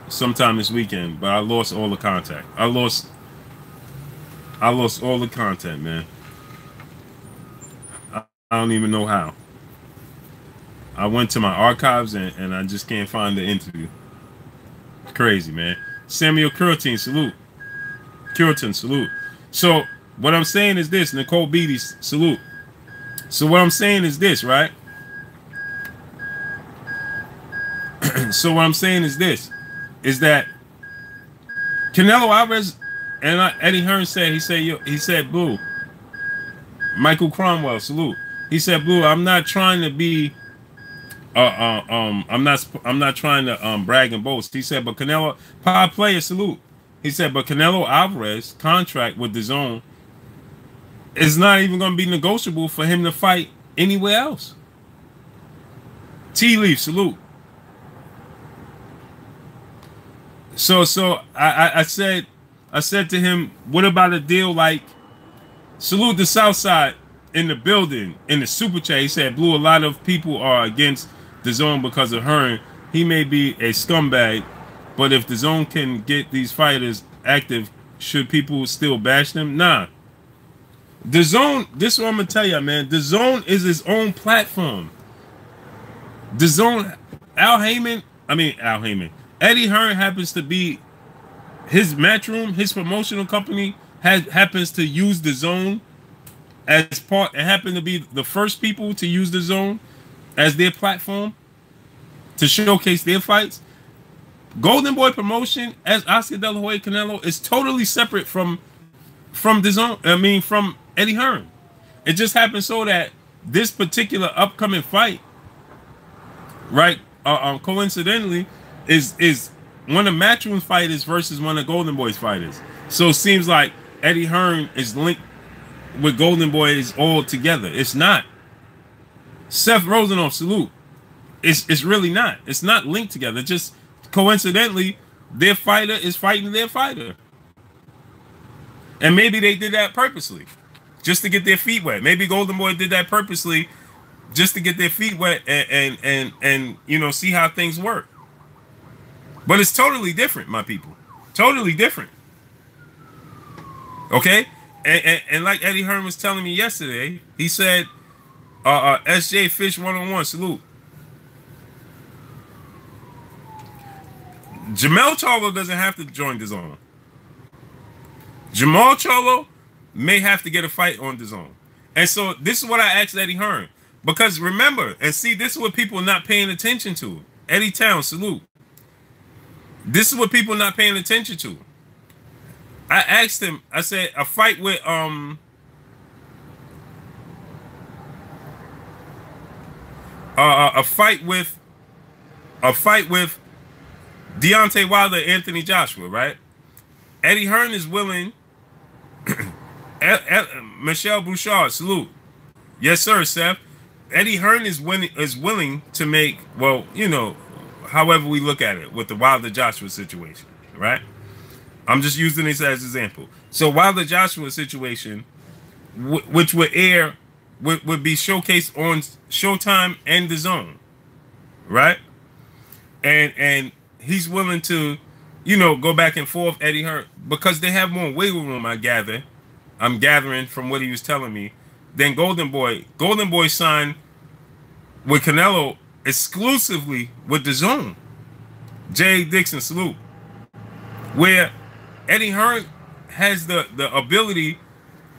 sometime this weekend. But I lost all the contact. I lost all the content, man. I don't even know how. I went to my archives and I just can't find the interview. Crazy, man. Samuel Curtin, salute. Curtin, salute. So what I'm saying is this, Nicole Beatty, salute. So what I'm saying is this, right? So what I'm saying is this, is that Canelo Alvarez and Eddie Hearn said, he said, Blue, Michael Cromwell, salute. He said, Blue, I'm not trying to be I'm not trying to brag and boast. He said, but Canelo, power player, salute. He said, but Canelo Alvarez contract with the Zone is not even going to be negotiable for him to fight anywhere else. Tea Leaf, salute. So I said to him, what about a deal like, salute the South Side in the building, in the super chat. He said, Blue, a lot of people are against the Zone because of Hearn. He may be a scumbag, but if the Zone can get these fighters active, should people still bash them? Nah. The Zone, this is what I'm going to tell you, man. The Zone is its own platform. The Zone, Al Heyman, Eddie Hearn happens to be his Matchroom, his promotional company happens to use the Zone as part, and happen to be the first people to use the Zone as their platform. to showcase their fights. Golden Boy Promotion as Oscar De La Hoya Canelo is totally separate from DAZN. I mean, from Eddie Hearn. It just happened so that this particular upcoming fight, right, coincidentally, is one of Matchroom's fighters versus one of Golden Boy's fighters. So it seems like Eddie Hearn is linked with Golden Boys all together. It's not. Seth Rosenoff, salute. It's really not. It's not linked together. Just coincidentally, their fighter is fighting their fighter. And maybe they did that purposely, just to get their feet wet. Maybe Golden Boy did that purposely just to get their feet wet and you know, see how things work. But it's totally different, my people. Totally different. Okay? And like Eddie Hearn was telling me yesterday, he said, SJ Fish 101, salute. Jermall Charlo doesn't have to join DAZN. Jermall Charlo may have to get a fight on DAZN. And so this is what I asked Eddie Hearn. Because remember, and see, this is what people are not paying attention to. Eddie Town, salute. This is what people are not paying attention to. I asked him, I said, a fight with a fight with Deontay Wilder, Anthony Joshua, right? Eddie Hearn is willing. Michelle Bouchard, salute. Yes, sir, Seth. Eddie Hearn is willing to make, well, you know, however we look at it with the Wilder Joshua situation, right? I'm just using this as an example. So Wilder Joshua situation, which would air, would be showcased on Showtime and DAZN, right? And he's willing to, you know, go back and forth, Eddie Hearn, because they have more wiggle room, I gather. I'm gathering from what he was telling me. Then Golden Boy. Golden Boy signed with Canelo exclusively with DAZN. Jay Dixon, salute. Where Eddie Hearn has the ability,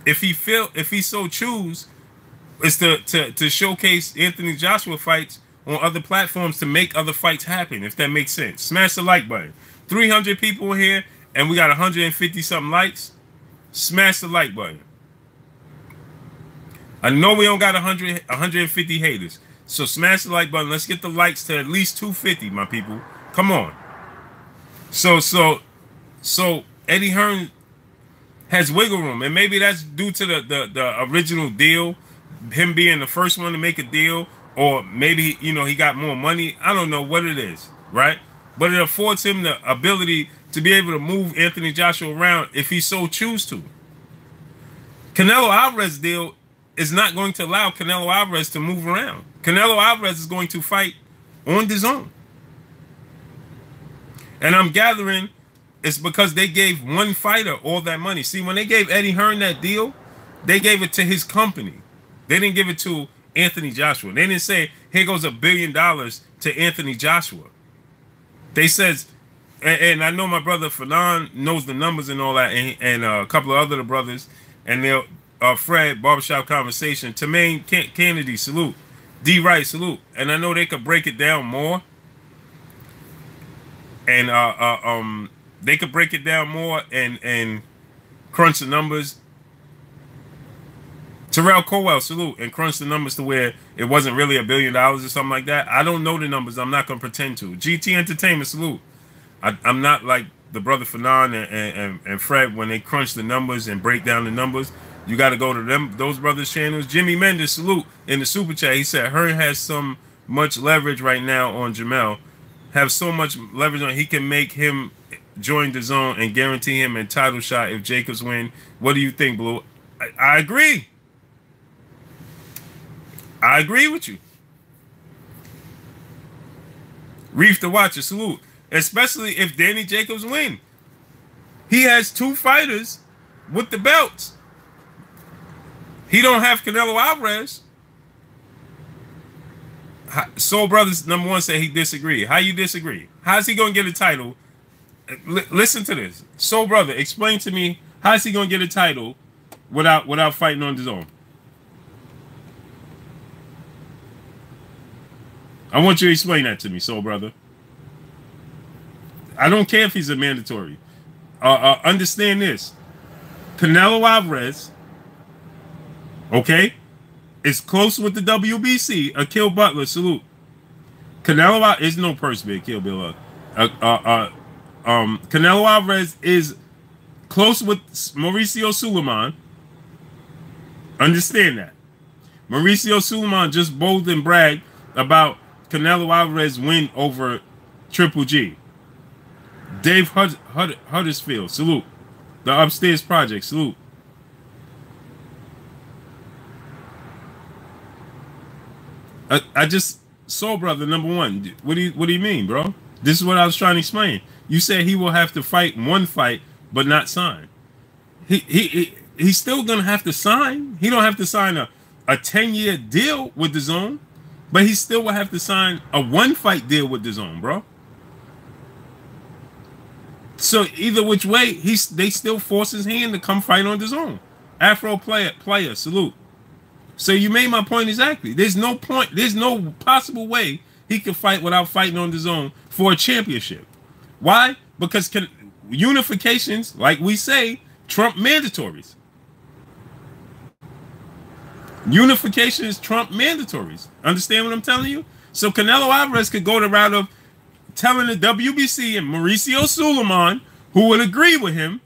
if he so choose, is to showcase Anthony Joshua fights on other platforms to make other fights happen, if that makes sense. Smash the like button. 300 people here, and we got 150 something likes. Smash the like button. I know we don't got 150 haters, so smash the like button. Let's get the likes to at least 250, my people. Come on. So Eddie Hearn has wiggle room, and maybe that's due to the original deal, him being the first one to make a deal, or maybe, you know, he got more money. I don't know what it is, right? But it affords him the ability to be able to move Anthony Joshua around if he so choose to. Canelo Alvarez deal is not going to allow Canelo Alvarez to move around. Canelo Alvarez is going to fight on DAZN. And I'm gathering it's because they gave one fighter all that money. See, when they gave Eddie Hearn that deal, they gave it to his company. They didn't give it to Anthony Joshua. They didn't say, here goes $1 billion to Anthony Joshua. They says, and I know my brother Fanon knows the numbers and all that, and a couple of other brothers, and they'll Fred, Barbershop Conversation, Tamaine Kennedy, salute. D. Wright, salute. And I know they could break it down more. And they could break it down more and crunch the numbers. Terrell Cowell, salute, and crunch the numbers to where it wasn't really $1 billion or something like that. I don't know the numbers. I'm not going to pretend to. GT Entertainment, salute. I'm not like the brother Fanon and Fred when they crunch the numbers and break down the numbers. You got to go to those brothers' channels. Jimmy Mendes, salute, in the super chat. He said Hearn has so much leverage right now on Jermall. Have so much leverage on, he can make him join DAZN and guarantee him a title shot if Jacobs win. What do you think, Blue? I agree. I agree with you. Reef the Watcher, salute. Especially if Danny Jacobs win. He has 2 fighters with the belts. He don't have Canelo Alvarez. Soul Brothers number 1 said he disagreed. How you disagree? How's he gonna get a title? Listen to this. Soul Brother, explain to me, how's he gonna get a title without fighting on DAZN? I want you to explain that to me, soul brother. I don't care if he's a mandatory. Understand this. Canelo Alvarez, okay, is close with the WBC. Akil Butler, salute. Canelo is no purse bid, Kill Bill. Canelo Alvarez is close with Mauricio Suleiman. Understand that. Mauricio Suleiman just bolded and bragged about Canelo Alvarez win over Triple G. Dave Huddersfield, salute. The Upstairs Project, salute. I just saw, brother, number one. What do you mean, bro? This is what I was trying to explain. You said he will have to fight one fight, but not sign. He's still gonna have to sign. He don't have to sign a 10-year deal with the Zone, but he still will have to sign a one-fight deal with the Zone, bro. So either which way, they still force his hand to come fight on the Zone. Afro player, salute. So you made my point exactly. There's no possible way he could fight without fighting on the Zone for a championship. Why? Because unifications, like we say, trump mandatories. Unifications trump mandatories. Understand what I'm telling you? So Canelo Alvarez could go the route of telling the WBC and Mauricio Suleiman, who would agree with him,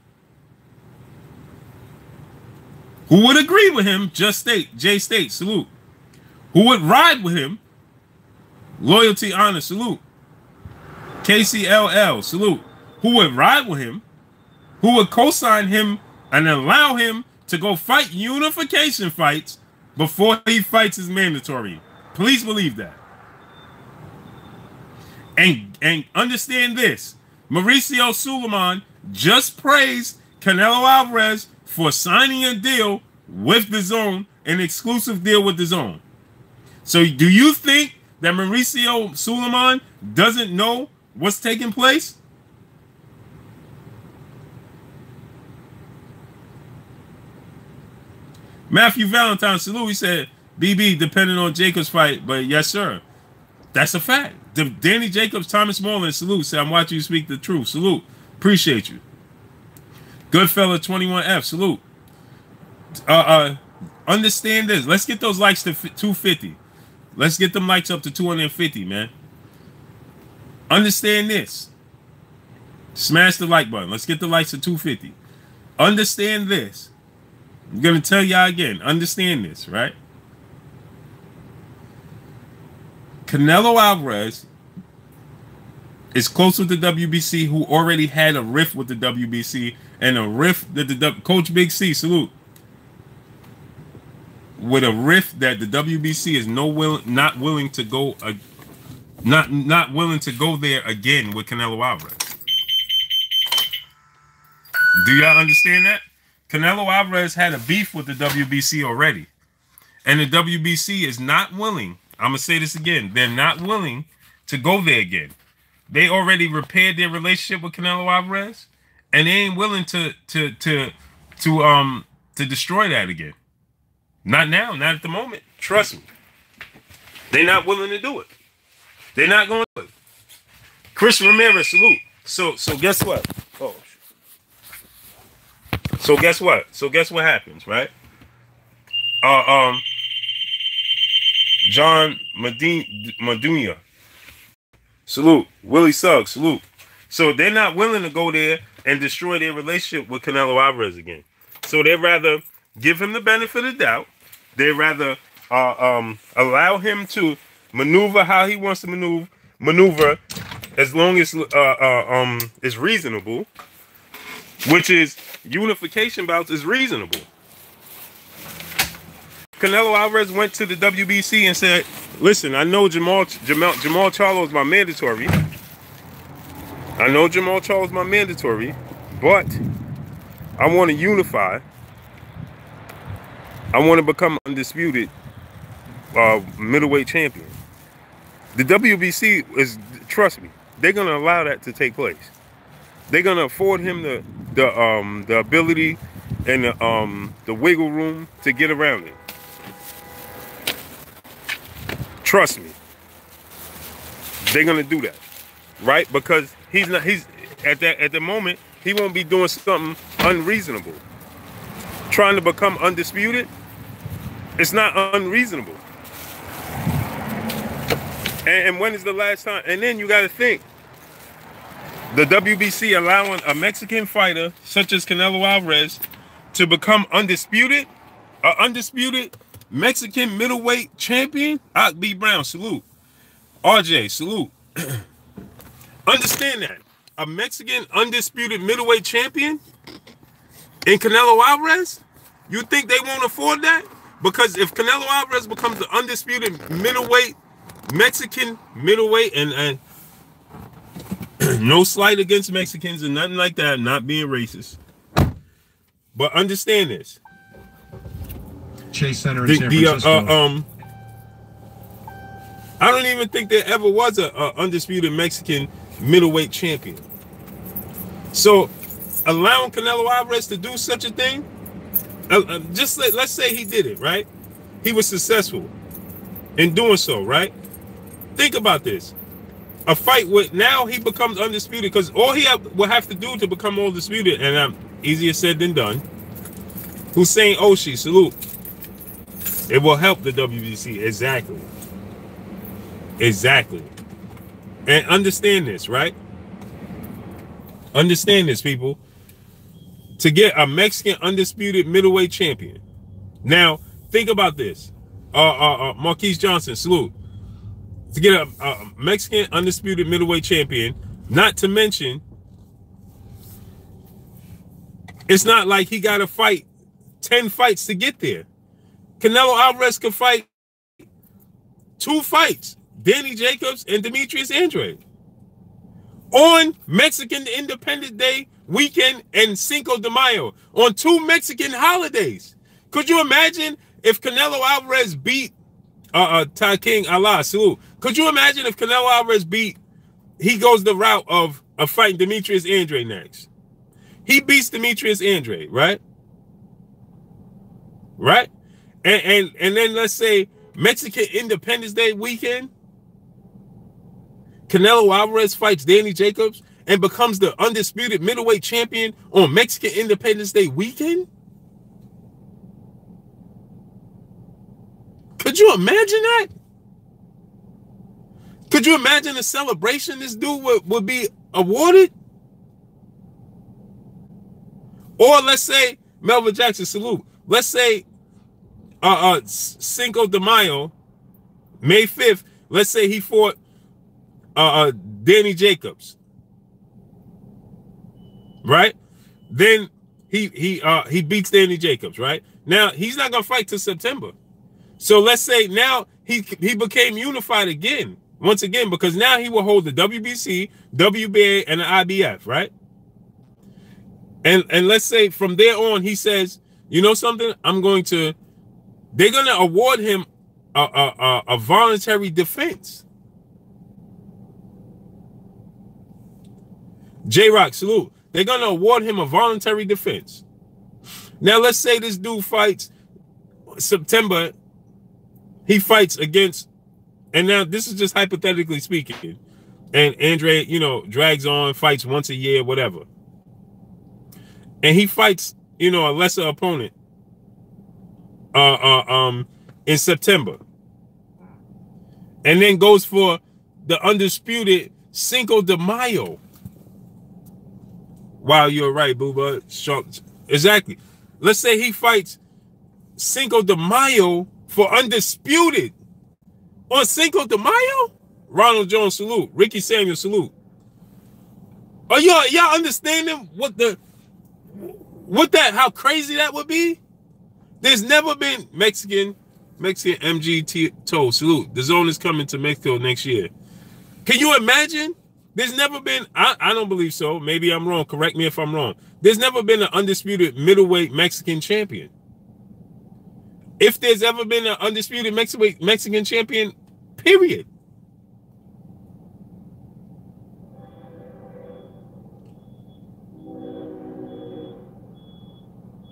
J State, salute. Who would ride with him, Loyalty, Honor, salute. KCLL, salute. Who would ride with him, who would co-sign him and allow him to go fight unification fights before he fights his mandatory. Please believe that. And understand this. Mauricio Suleiman just praised Canelo Alvarez for signing a deal with the Zone, an exclusive deal with the Zone. So do you think that Mauricio Suleiman doesn't know what's taking place? Matthew Valentine, salute. He said, BB, depending on Jacobs' fight, but yes, sir. That's a fact. Danny Jacobs, Thomas Moreland, salute. Say, I'm watching you speak the truth. Salute. Appreciate you. Goodfella 21F, salute. Understand this. Let's get those likes to 250. Let's get them likes up to 250, man. Understand this. Smash the like button. Let's get the likes to 250. Understand this. I'm going to tell y'all again. Understand this, right? Canelo Alvarez is close with the WBC, who already had a rift with the WBC, and a rift that the Coach Big C, salute, with a rift that the WBC is not willing to go there again with Canelo Alvarez. Do y'all understand that? Canelo Alvarez had a beef with the WBC already, and the WBC is not willing. I'm going to say this again. They're not willing to go there again. They already repaired their relationship with Canelo Alvarez, and they ain't willing to destroy that again. Not now, not at the moment. Trust me. They're not willing to do it. They're not going to do it. Chris Ramirez, salute. So guess what? Oh. So guess what? So guess what happens, right? John Madunia, salute. Willie Suggs, salute. So they're not willing to go there and destroy their relationship with Canelo Alvarez again. So they'd rather give him the benefit of the doubt. They'd rather allow him to maneuver how he wants to maneuver as long as it's reasonable, which is unification bouts is reasonable. Canelo Alvarez went to the WBC and said, listen, I know Jermall Charlo is my mandatory. I know Jermall Charlo is my mandatory, but I want to unify. I want to become undisputed middleweight champion. The WBC is, trust me, they're going to allow that to take place. They're going to afford him the ability and the wiggle room to get around it. Trust me. They're gonna do that, right? Because he's at the moment he won't be doing something unreasonable. Trying to become undisputed, it's not unreasonable. And when is the last time? And then you got to think, the WBC allowing a Mexican fighter such as Canelo Alvarez to become undisputed, an undisputed Mexican middleweight champion. B. Brown, salute. RJ, salute. Understand that. A Mexican undisputed middleweight champion in Canelo Alvarez? You think they won't afford that? Because if Canelo Alvarez becomes the undisputed middleweight, Mexican middleweight, and no slight against Mexicans and nothing like that, not being racist. But understand this. Chase Center in San Francisco. I don't even think there ever was a undisputed Mexican middleweight champion. So allowing Canelo Alvarez to do such a thing, let's say he did it, right? He was successful in doing so, right? Think about this. A fight with, now he becomes undisputed, because all he will have to do to become undisputed, and easier said than done. Hussein Oshi, salute. It will help the WBC. Exactly. Exactly. And understand this, right? Understand this, people. To get a Mexican undisputed middleweight champion. Now, think about this. Marquise Johnson, salute. To get a Mexican undisputed middleweight champion, not to mention, it's not like he got to fight 10 fights to get there. Canelo Alvarez could fight 2 fights, Danny Jacobs and Demetrius Andrade, on Mexican Independence Day weekend and Cinco de Mayo, on 2 Mexican holidays. Could you imagine if Canelo Alvarez beat Tai King Allah, salute. Could you imagine if Canelo Alvarez he goes the route of fighting Demetrius Andrade next? He beats Demetrius Andrade, right? Right? And then let's say Mexican Independence Day weekend, Canelo Alvarez fights Danny Jacobs and becomes the undisputed middleweight champion on Mexican Independence Day weekend? Could you imagine that? Could you imagine the celebration this dude would be awarded? Or let's say, Melvin Jackson, salute. Let's say Cinco de Mayo, May 5th, let's say he fought Danny Jacobs. Right? Then he beats Danny Jacobs, right? Now, he's not going to fight till September. So let's say now he became unified again, once again, because now he will hold the WBC, WBA, and the IBF, right? And let's say from there on, he says, you know something? They're going to award him a voluntary defense. J-Rock, salute. They're going to award him a voluntary defense. Now, let's say this dude fights September. He fights against, and now this is just hypothetically speaking, and Andre, drags on, fights once a year, whatever. And he fights, a lesser opponent in September. And then goes for the undisputed Cinco de Mayo. Wow, you're right, Booba. Exactly. Let's say he fights Cinco de Mayo for undisputed on Cinco de Mayo. Ronald Jones, salute. Ricky Samuel, salute. Are y'all understanding how crazy that would be? There's never been Mexican MG Toe, salute. The zone is coming to Mexico next year. Can you imagine? There's never been, I don't believe so. Maybe I'm wrong. Correct me if I'm wrong. There's never been an undisputed middleweight Mexican champion. If there's ever been an undisputed Mexican champion, period.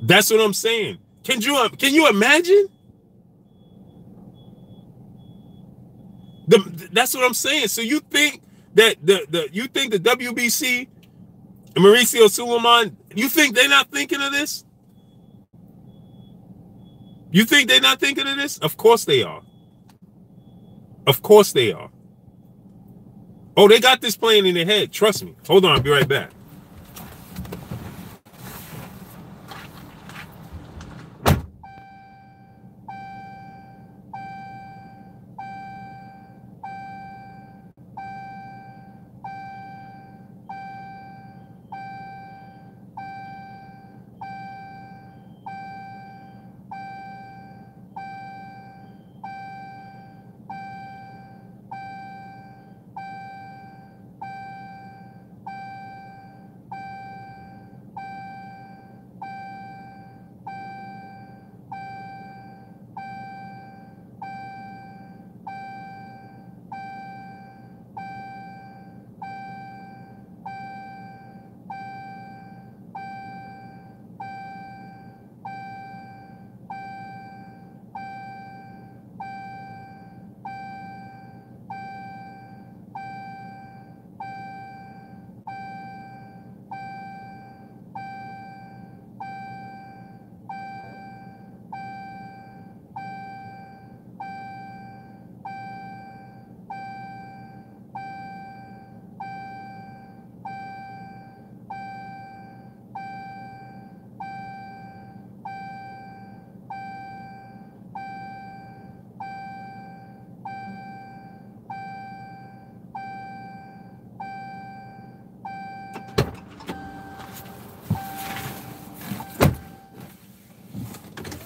That's what I'm saying. Can you imagine? That's what I'm saying. So you think that you think the WBC and Mauricio Suleiman, you think they're not thinking of this? You think they're not thinking of this? Of course they are. Of course they are. Oh, they got this playing in their head. Trust me. Hold on, I'll be right back.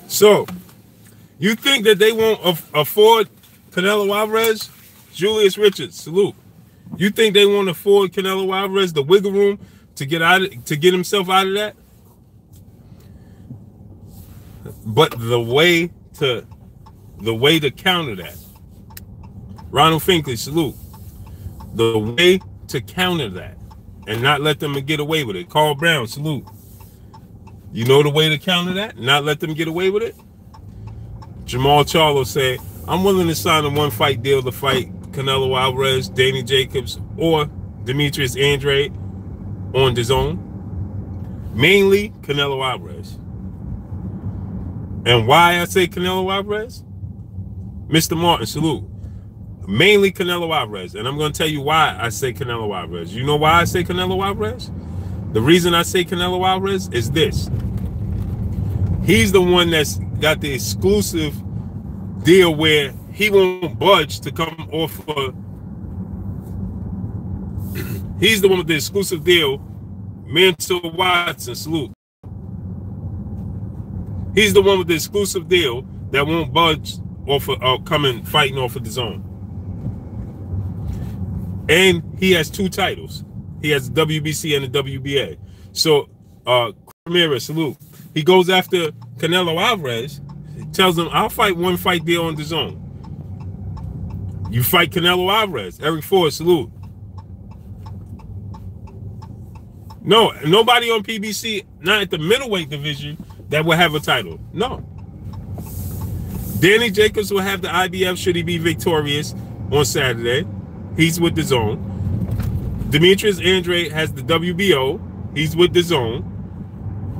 So, you think that they won't afford Canelo Alvarez? Julius Richards, salute. You think they won't afford Canelo Alvarez the wiggle room to get himself out of that? But the way to counter that, Ronald Finkley, salute. The way to counter that and not let them get away with it. Carl Brown, salute. You know the way to counter that? Not let them get away with it? Jermall Charlo said, I'm willing to sign a one-fight deal to fight Canelo Alvarez, Danny Jacobs, or Demetrius Andrade on DAZN. Mainly Canelo Alvarez. And why I say Canelo Alvarez? Mr. Martin, salute. Mainly Canelo Alvarez. And I'm going to tell you why I say Canelo Alvarez. You know why I say Canelo Alvarez? The reason I say Canelo Alvarez is this. He's the one that's got the exclusive deal where he won't budge to come off of. He's the one with the exclusive deal. Mantle Watson, salute. He's the one with the exclusive deal that won't budge off of coming fighting off of DAZN. And he has two titles. He has the WBC and the WBA. So, Ramirez, salute. He goes after Canelo Alvarez. He tells him, I'll fight one fight deal on DAZN. You fight Canelo Alvarez. Eric Ford, salute. No, nobody on PBC, not at the middleweight division, that will have a title. No. Danny Jacobs will have the IBF should he be victorious on Saturday. He's with DAZN. Demetrius Andrade has the WBO. He's with DAZN.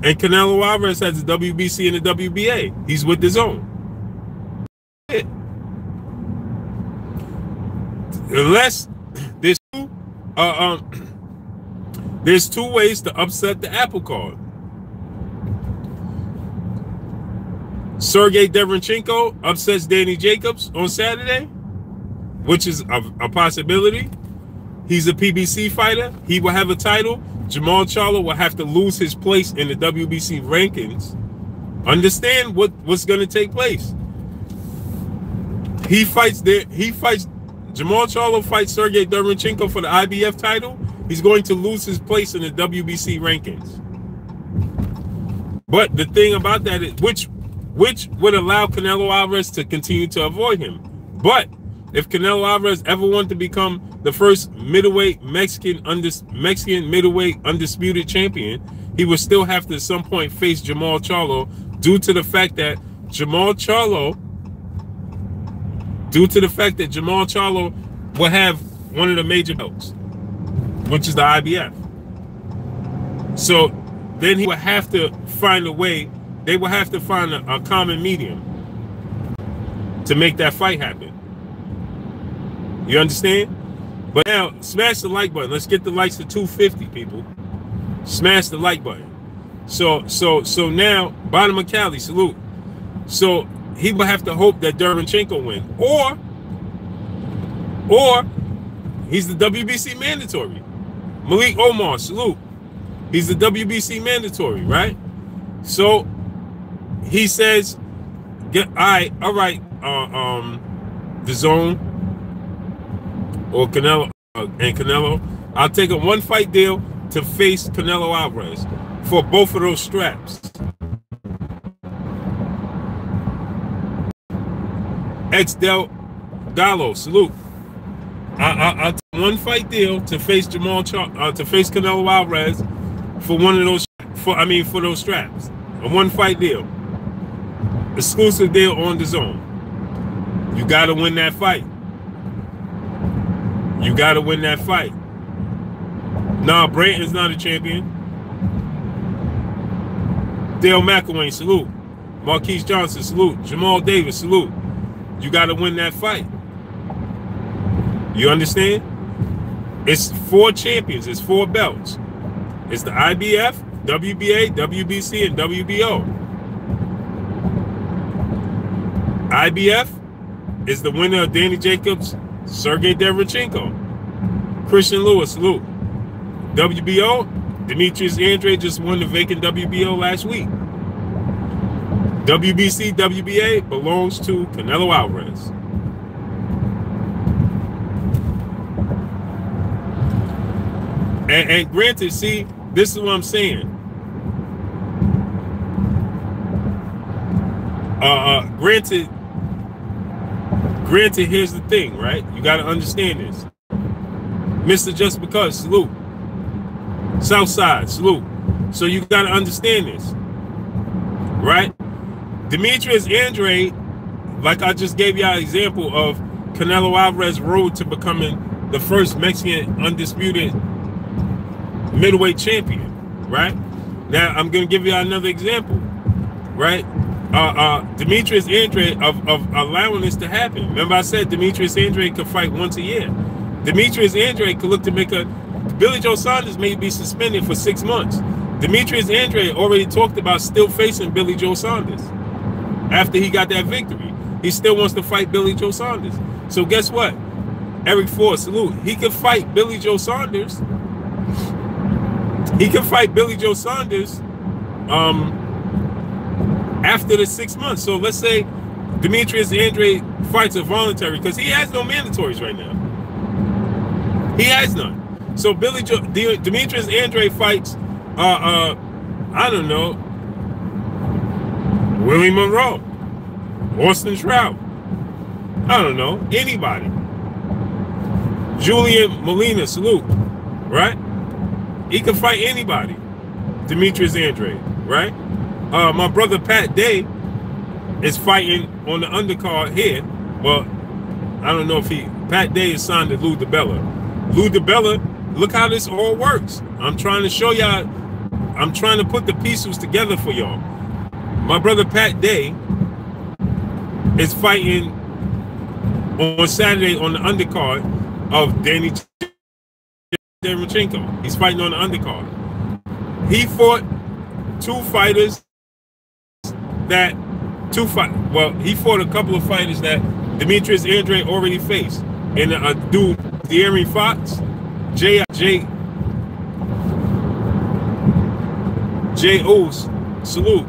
And Canelo Alvarez has the WBC and the WBA. He's with DAZN. Unless there's two ways to upset the apple cart. Sergey Derevyanchenko upsets Danny Jacobs on Saturday, which is a possibility. He's a PBC fighter. He will have a title. Jermall Charlo will have to lose his place in the WBC rankings. Understand what's going to take place. Jermall Charlo fights Sergey Derevyanchenko for the IBF title. He's going to lose his place in the WBC rankings. But the thing about that is, which would allow Canelo Alvarez to continue to avoid him. But if Canelo Alvarez ever wanted to become the first middleweight Mexican middleweight undisputed champion, he would still have to at some point face Jermall Charlo, due to the fact that Jermall Charlo due to the fact that Jermall Charlo will have one of the major belts, which is the IBF. So then he would have to find a way. They will have to find a common medium to make that fight happen. You understand? But now, smash the like button. Let's get the likes to 250, people. Smash the like button. So now, Bottom of Cali, salute. So he will have to hope that Derevchenko win, or he's the WBC mandatory. Malik Omar, salute. He's the WBC mandatory, right? So he says, all right, the zone or Canelo and Canelo, I'll take a one-fight deal to face Canelo Alvarez for both of those straps. Ex Del Gallo, salute. I'll take one fight deal to face to face Canelo Alvarez for one of those for those straps. A one fight deal. Exclusive deal on the zone. You gotta win that fight. You gotta win that fight. Nah, Brayton's not a champion. Dale McElwain, salute. Marquise Johnson, salute. Jamal Davis, salute. You gotta win that fight. You understand? It's 4 champions. It's 4 belts. It's the IBF, WBA, WBC, and WBO. IBF is the winner of Danny Jacobs, Sergey Derevchenko. Christian Lewis, salute. WBO, Demetrius Andrade just won the vacant WBO last week. WBC, WBA belongs to Canelo Alvarez. And granted, see, this is what I'm saying. Granted, here's the thing, right? You got to understand this. Mr. Just Because, salute. Southside, salute. So you got to understand this, right? Demetrius Andrade, like I just gave you an example of Canelo Alvarez's road to becoming the first Mexican undisputed middleweight champion, right? Now I'm going to give you another example, right? Demetrius Andrade of allowing this to happen. Remember I said Demetrius Andrade could fight once a year. Demetrius Andrade could look to make a... Billy Joe Saunders may be suspended for 6 months. Demetrius Andrade already talked about still facing Billy Joe Saunders after he got that victory. He still wants to fight Billy Joe Saunders. So guess what? Eric Ford, salute. He could fight Billy Joe Saunders. He can fight Billy Joe Saunders after the 6 months. So let's say Demetrius Andrade fights a voluntary, because he has no mandatories right now. He has none. So Demetrius Andrade fights, I don't know, Willie Monroe, Austin Trout, I don't know, anybody. Julian Molina, salute, right? He can fight anybody. Demetrius Andrade, right? My brother Pat Day is fighting on the undercard here. Well, I don't know if Pat Day is signed to Lou DiBella. Lou DiBella, look how this all works. I'm trying to show y'all, I'm trying to put the pieces together for y'all. My brother Pat Day is fighting on Saturday on the undercard of Danny Derevchenko. He's fighting on the undercard. He fought 2 fighters that he fought a couple of fighters that Demetrius Andrade already faced. And a dude, De'Aaron Fox, Jay Oos, salute,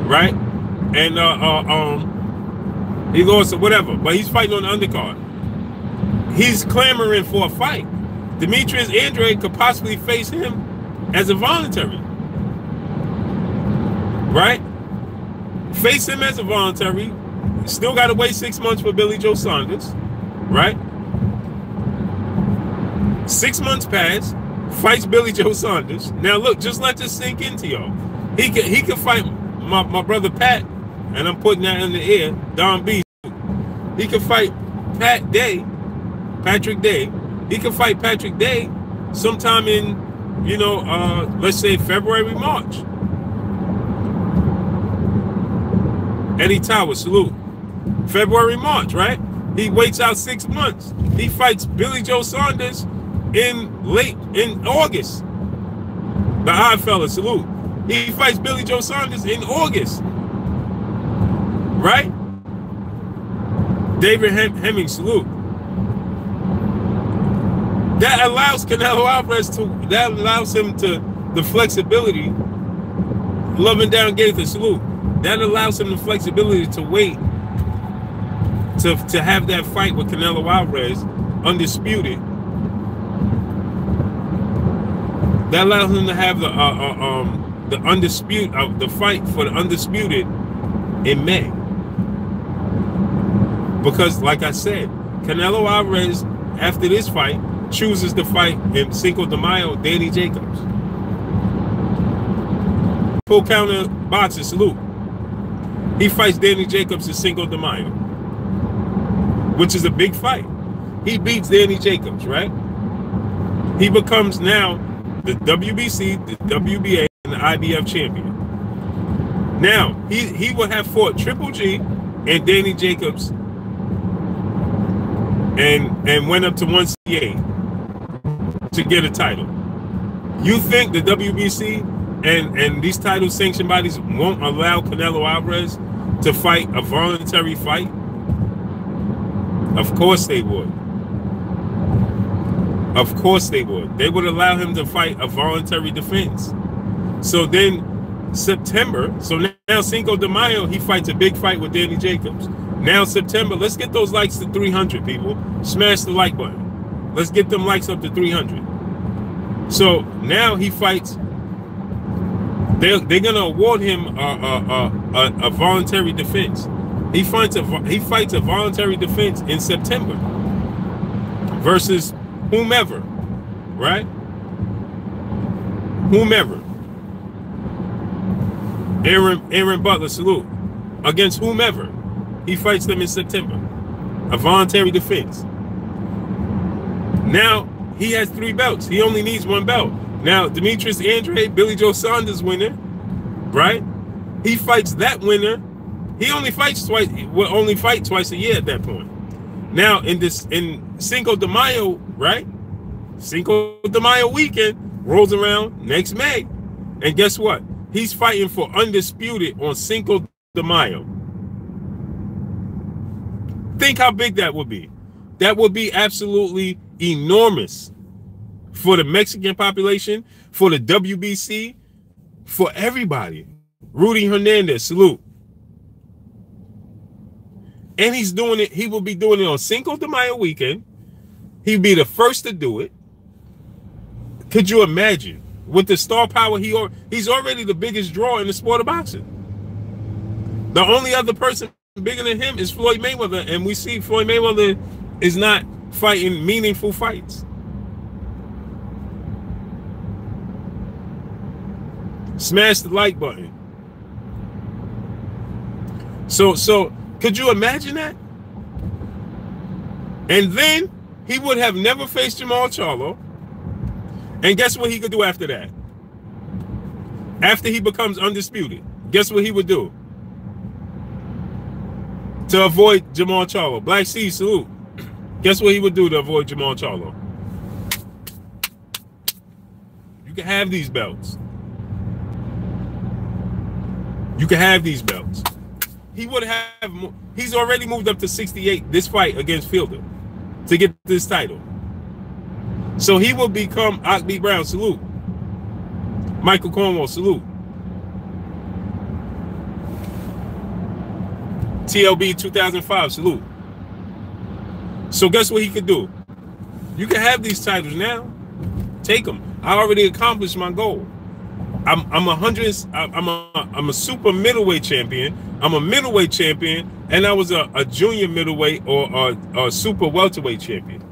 right? And he lost or whatever, but he's fighting on the undercard. He's clamoring for a fight. Demetrius Andrade could possibly face him as a voluntary, right? Face him as a voluntary. Still got to wait 6 months for Billy Joe Saunders, right? 6 months pass, fights Billy Joe Saunders. Now look, just let this sink into y'all. He could fight my brother Pat, and I'm putting that in the air. Don B. he could fight Patrick Day. He could fight Patrick Day sometime in, let's say February, March. Eddie Towers, salute. February, March, right? He waits out 6 months. He fights Billy Joe Saunders in August. The Odd Fella, salute. He fights Billy Joe Saunders in August. Right? David Hemming, salute. That allows Canelo Alvarez the flexibility. Loving Down Gaither, salute. That allows him the flexibility to wait to have that fight with Canelo Alvarez undisputed. That allows him to have the fight for the undisputed in May. Because, like I said, Canelo Alvarez, after this fight, chooses to fight in Cinco de Mayo, Danny Jacobs. Full counter boxer, salute. He fights Danny Jacobs in Cinco de Mayo, which is a big fight. He beats Danny Jacobs, right? He becomes now the WBC, the WBA, and the IBF champion. Now, he would have fought Triple G and Danny Jacobs and went up to 168 to get a title. You think the WBC and these title sanction bodies won't allow Canelo Alvarez to fight a voluntary fight? Of course they would. Of course they would. They would allow him to fight a voluntary defense. So then September, so now Cinco de Mayo, he fights a big fight with Danny Jacobs. Now September, let's get those likes to 300, people. Smash the like button. Let's get them likes up to 300. So now he fights. They're gonna award him a voluntary defense. He fights a voluntary defense in September versus whomever, right? Whomever. Aaron Butler, salute. Against whomever. He fights them in September. A voluntary defense. Now, he has 3 belts. He only needs 1 belt. Now, Demetrius Andrade, Billy Joe Saunders winner, right? He fights that winner. He only fights twice. Will only fight twice a year at that point. Now, in Cinco de Mayo, right? Cinco de Mayo weekend rolls around next May. And guess what? He's fighting for undisputed on Cinco de Mayo. Think how big that would be. That would be absolutely enormous for the Mexican population, for the WBC, for everybody. Rudy Hernandez, salute. And he's doing it. He will be doing it on Cinco de Mayo weekend. He'd be the first to do it. Could you imagine? With the star power, he's already the biggest draw in the sport of boxing. The only other person bigger than him is Floyd Mayweather, and we see Floyd Mayweather is not fighting meaningful fights. Smash the like button. So could you imagine that? And then he would have never faced Jermall Charlo. And guess what he could do after that? After he becomes undisputed, guess what he would do? To avoid Jermall Charlo. Black Sea, salute. Guess what he would do to avoid Jermall Charlo? You can have these belts. You can have these belts. He would have, he's already moved up to 68 this fight against Fielder to get this title. So he will become Akbi Brown, salute. Michael Cornwall, salute. TLB 2005, salute. So guess what he could do? You can have these titles now. Take them. I already accomplished my goal. I'm a super middleweight champion. I'm a middleweight champion, and I was a junior middleweight or a super welterweight champion.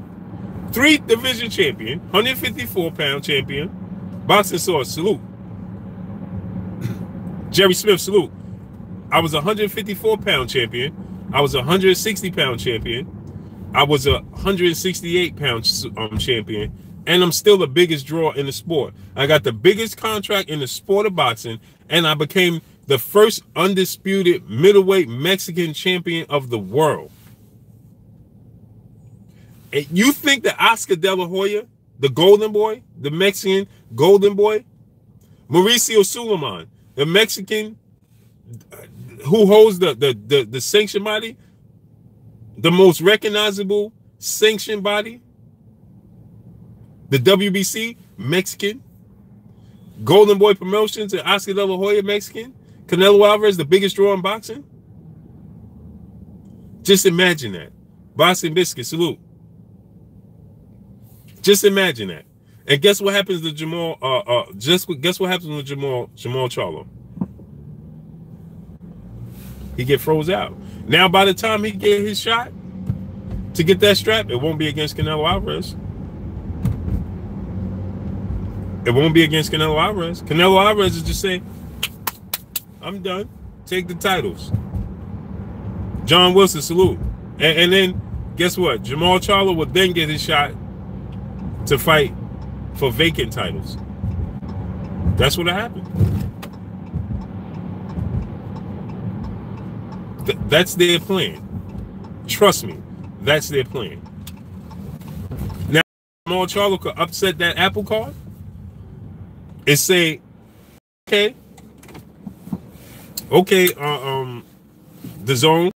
3 division champion, 154-pound champion. Boxing Source, salute. Jerry Smith, salute. I was a 154-pound champion, I was a 160-pound champion. I was a 168-pound champion, and I'm still the biggest draw in the sport. I got the biggest contract in the sport of boxing, and I became the first undisputed middleweight Mexican champion of the world. And you think that Oscar De La Hoya, the golden boy, the Mexican golden boy, Mauricio Suleiman, the Mexican who holds the sanction body, the most recognizable sanction body, the WBC, Mexican, Golden Boy Promotions and Oscar De La Hoya, Mexican, Canelo Alvarez, the biggest draw in boxing. Just imagine that. Boston Biscuit, salute. Just imagine that. And guess what happens to Jermall? Guess what happens with Jermall Charlo? He get froze out. Now, by the time he get his shot to get that strap, it won't be against Canelo Alvarez. It won't be against Canelo Alvarez. Canelo Alvarez is just saying, I'm done. Take the titles. John Wilson, salute. And then, guess what? Jermall Charlo will then get his shot to fight for vacant titles. That's what happened. That's their plan. Trust me, that's their plan. Now, Jermall Charlo could upset that apple cart and say, okay, the zone,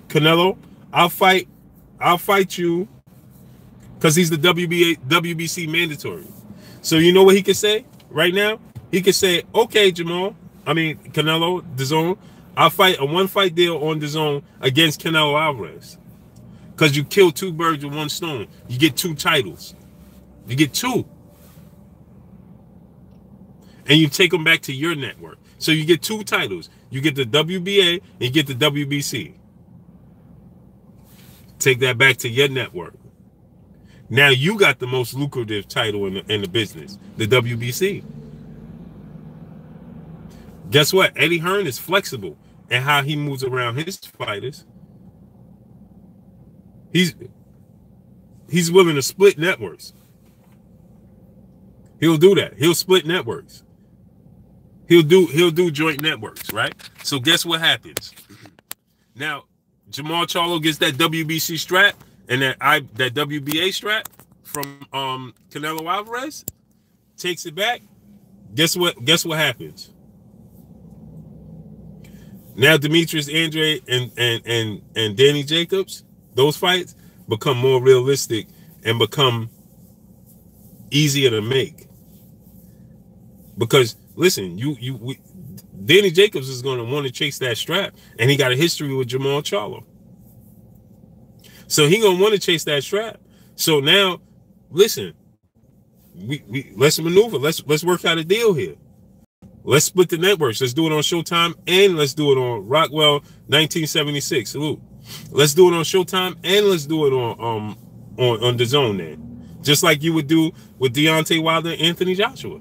Canelo, I'll fight you because he's the WBC mandatory. So you know what he could say right now? He could say, okay, Canelo, the zone, I'll fight a one-fight deal on the zone against Canelo Alvarez. Because you kill two birds with one stone. You get two titles. You get two. And you take them back to your network. So you get two titles. You get the WBA and you get the WBC. Take that back to your network. Now you got the most lucrative title in the business, the WBC. Guess what? Eddie Hearn is flexible in how he moves around his fighters. He's willing to split networks. He'll do that. He'll split networks. He'll do joint networks, right? So guess what happens? Now, Jermall Charlo gets that WBC strap and that WBA strap from Canelo Alvarez, takes it back. Guess what happens? Now Demetrius Andre and Danny Jacobs, those fights become more realistic and become easier to make. Because listen, Danny Jacobs is going to want to chase that strap, and he got a history with Jermall Charlo. So he gonna want to chase that strap. So now, listen, let's maneuver. Let's work out a deal here. Let's split the networks. Let's do it on Showtime and let's do it on Rockwell 1976. Salute. Let's do it on Showtime and let's do it on the zone then. Just like you would do with Deontay Wilder and Anthony Joshua.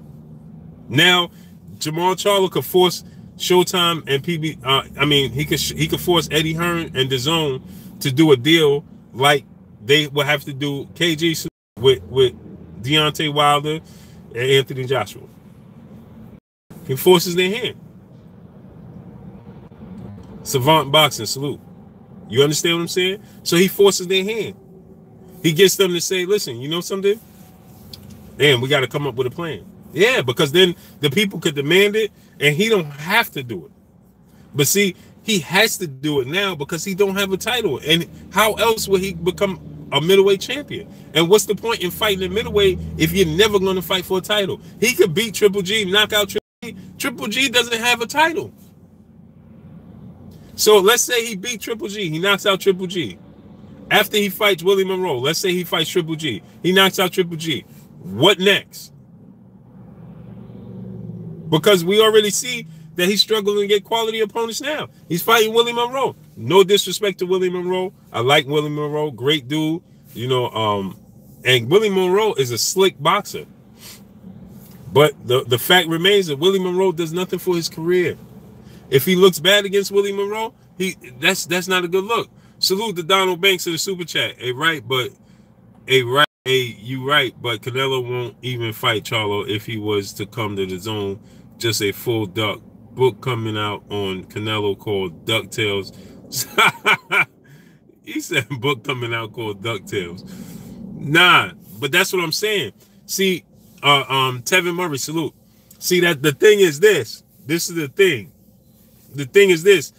Now, Jermall Charlo could force Showtime and he could force Eddie Hearn and the zone to do a deal like they would have to do KG with Deontay Wilder and Anthony Joshua. He forces their hand. Savant Boxing, salute. You understand what I'm saying? So he forces their hand. He gets them to say, listen, you know something? Damn, we got to come up with a plan. Yeah, because then the people could demand it and he don't have to do it. But see, he has to do it now because he don't have a title. And how else will he become a middleweight champion? And what's the point in fighting in middleweight if you're never going to fight for a title? He could beat Triple G, knock out Triple G. Triple G doesn't have a title. So let's say he beat Triple G. He knocks out Triple G. After he fights Willie Monroe, let's say he fights Triple G. He knocks out Triple G. What next? Because we already see that he's struggling to get quality opponents now. He's fighting Willie Monroe. No disrespect to Willie Monroe. I like Willie Monroe. Great dude. You know, and Willie Monroe is a slick boxer. But the fact remains that Willie Monroe does nothing for his career. If he looks bad against Willie Monroe, That's not a good look. Salute to Donald Banks in the super chat. You right, but Canelo won't even fight Charlo if he was to come to the zone. Just a full duck. Book coming out on Canelo called DuckTales. He said book coming out called DuckTales. Nah, but that's what I'm saying. See, Tevin Murray, salute. See, that the thing is this. This is the thing. The thing is this.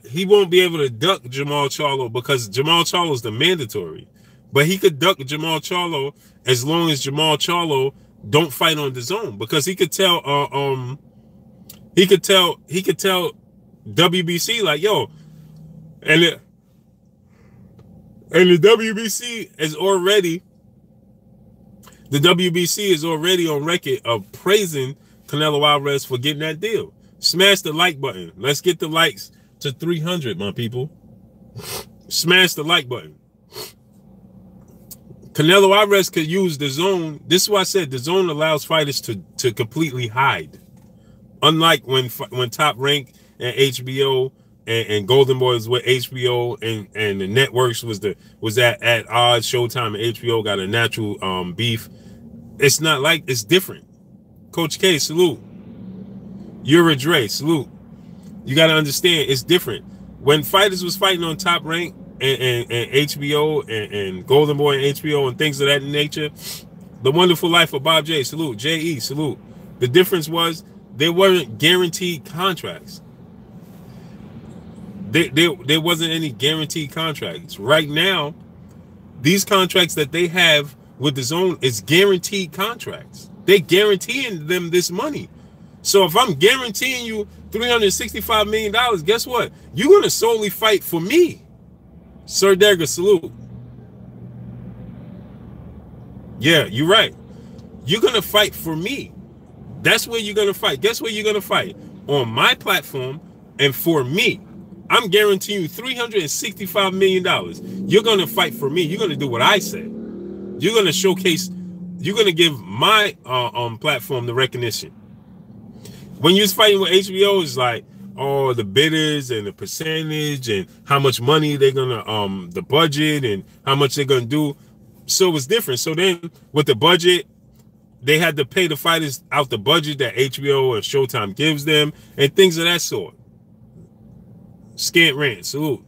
He won't be able to duck Jermall Charlo because Jermall Charlo is the mandatory. But he could duck Jermall Charlo as long as Jermall Charlo don't fight on the zone, because he could tell WBC like, yo, and the WBC is already on record of praising Canelo Alvarez for getting that deal. Smash the like button. Let's get the likes to 300, my people. Smash the like button. Canelo Alvarez could use the zone. This is why I said the zone allows fighters to completely hide. Unlike when Top Rank and HBO and Golden Boy was with HBO and the networks was at odds. Showtime and HBO got a natural beef. It's not like, it's different. Coach K, salute. You're a Dre, salute. You got to understand, it's different. When fighters was fighting on Top Rank and HBO and Golden Boy and HBO and things of that nature, The Wonderful Life of Bob J, salute. J.E., salute. The difference was they weren't guaranteed contracts. There wasn't any guaranteed contracts. Right now, these contracts that they have with the zone is guaranteed contracts. They're guaranteeing them this money. So if I'm guaranteeing you $365 million, guess what? You're going to solely fight for me. Sir Dagger, salute. Yeah, you're right. You're going to fight for me. That's where you're going to fight. Guess where you're going to fight? On my platform and for me. I'm guaranteeing you $365 million. You're going to fight for me. You're going to do what I say. You're going to showcase. You're going to give my platform the recognition. When you're fighting with HBO, it's like, oh, the bidders and the percentage and how much money they're going to, the budget and how much they're going to do. So it's different. So then with the budget, they had to pay the fighters out the budget that HBO and Showtime gives them and things of that sort. Scant rant, salute.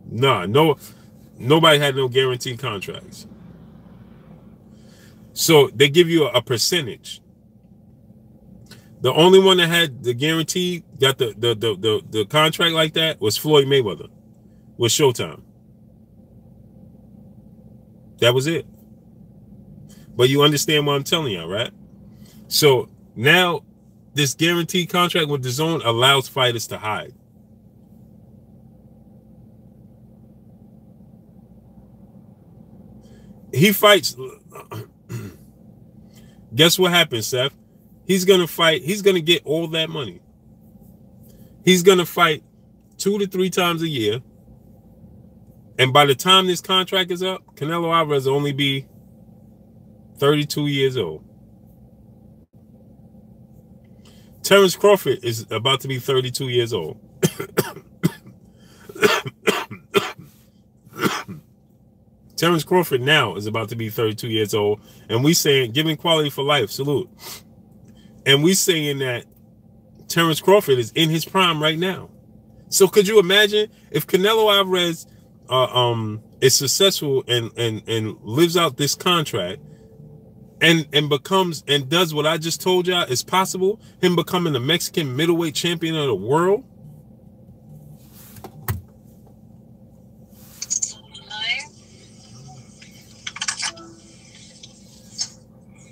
Nah, nobody had no guaranteed contracts. So they give you a percentage. The only one that had the guarantee, got the contract like that, was Floyd Mayweather with Showtime. That was it. But you understand what I'm telling you, right? So now this guaranteed contract with the zone allows fighters to hide. He fights. Guess what happens, Seth? He's going to fight. He's going to get all that money. He's going to fight 2 to 3 times a year. And by the time this contract is up, Canelo Alvarez will only be 32 years old. Terrence Crawford is about to be 32 years old. Terrence Crawford now is about to be 32 years old. And we saying, giving quality for life, salute. And we saying that Terrence Crawford is in his prime right now. So could you imagine if Canelo Alvarez is successful and lives out this contract and becomes and does what I just told y'all is possible, him becoming the Mexican middleweight champion of the world?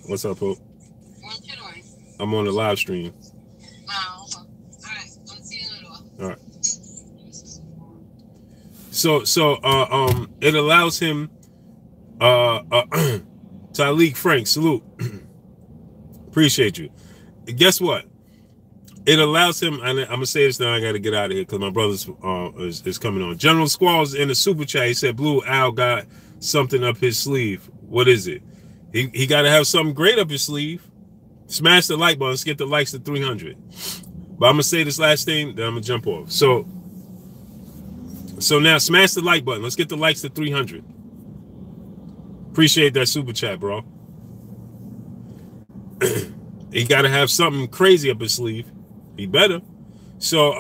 What's up, Hope? What you doing? I'm on the live stream. Oh, okay. All right. I'm seeing it all. All right. So it allows him Tyleek Frank, salute. Appreciate you. Guess what? It allows him, and I'm gonna say this now, I gotta get out of here because my brother's is coming on. General Squalls in the super chat, he said Blue Al got something up his sleeve. What is it? He got to have something great up his sleeve. Smash the like button. Let's get the likes to 300. But I'm gonna say this last thing, then I'm gonna jump off. So now smash the like button. Let's get the likes to 300. Appreciate that super chat, bro. He gotta have something crazy up his sleeve. He better. So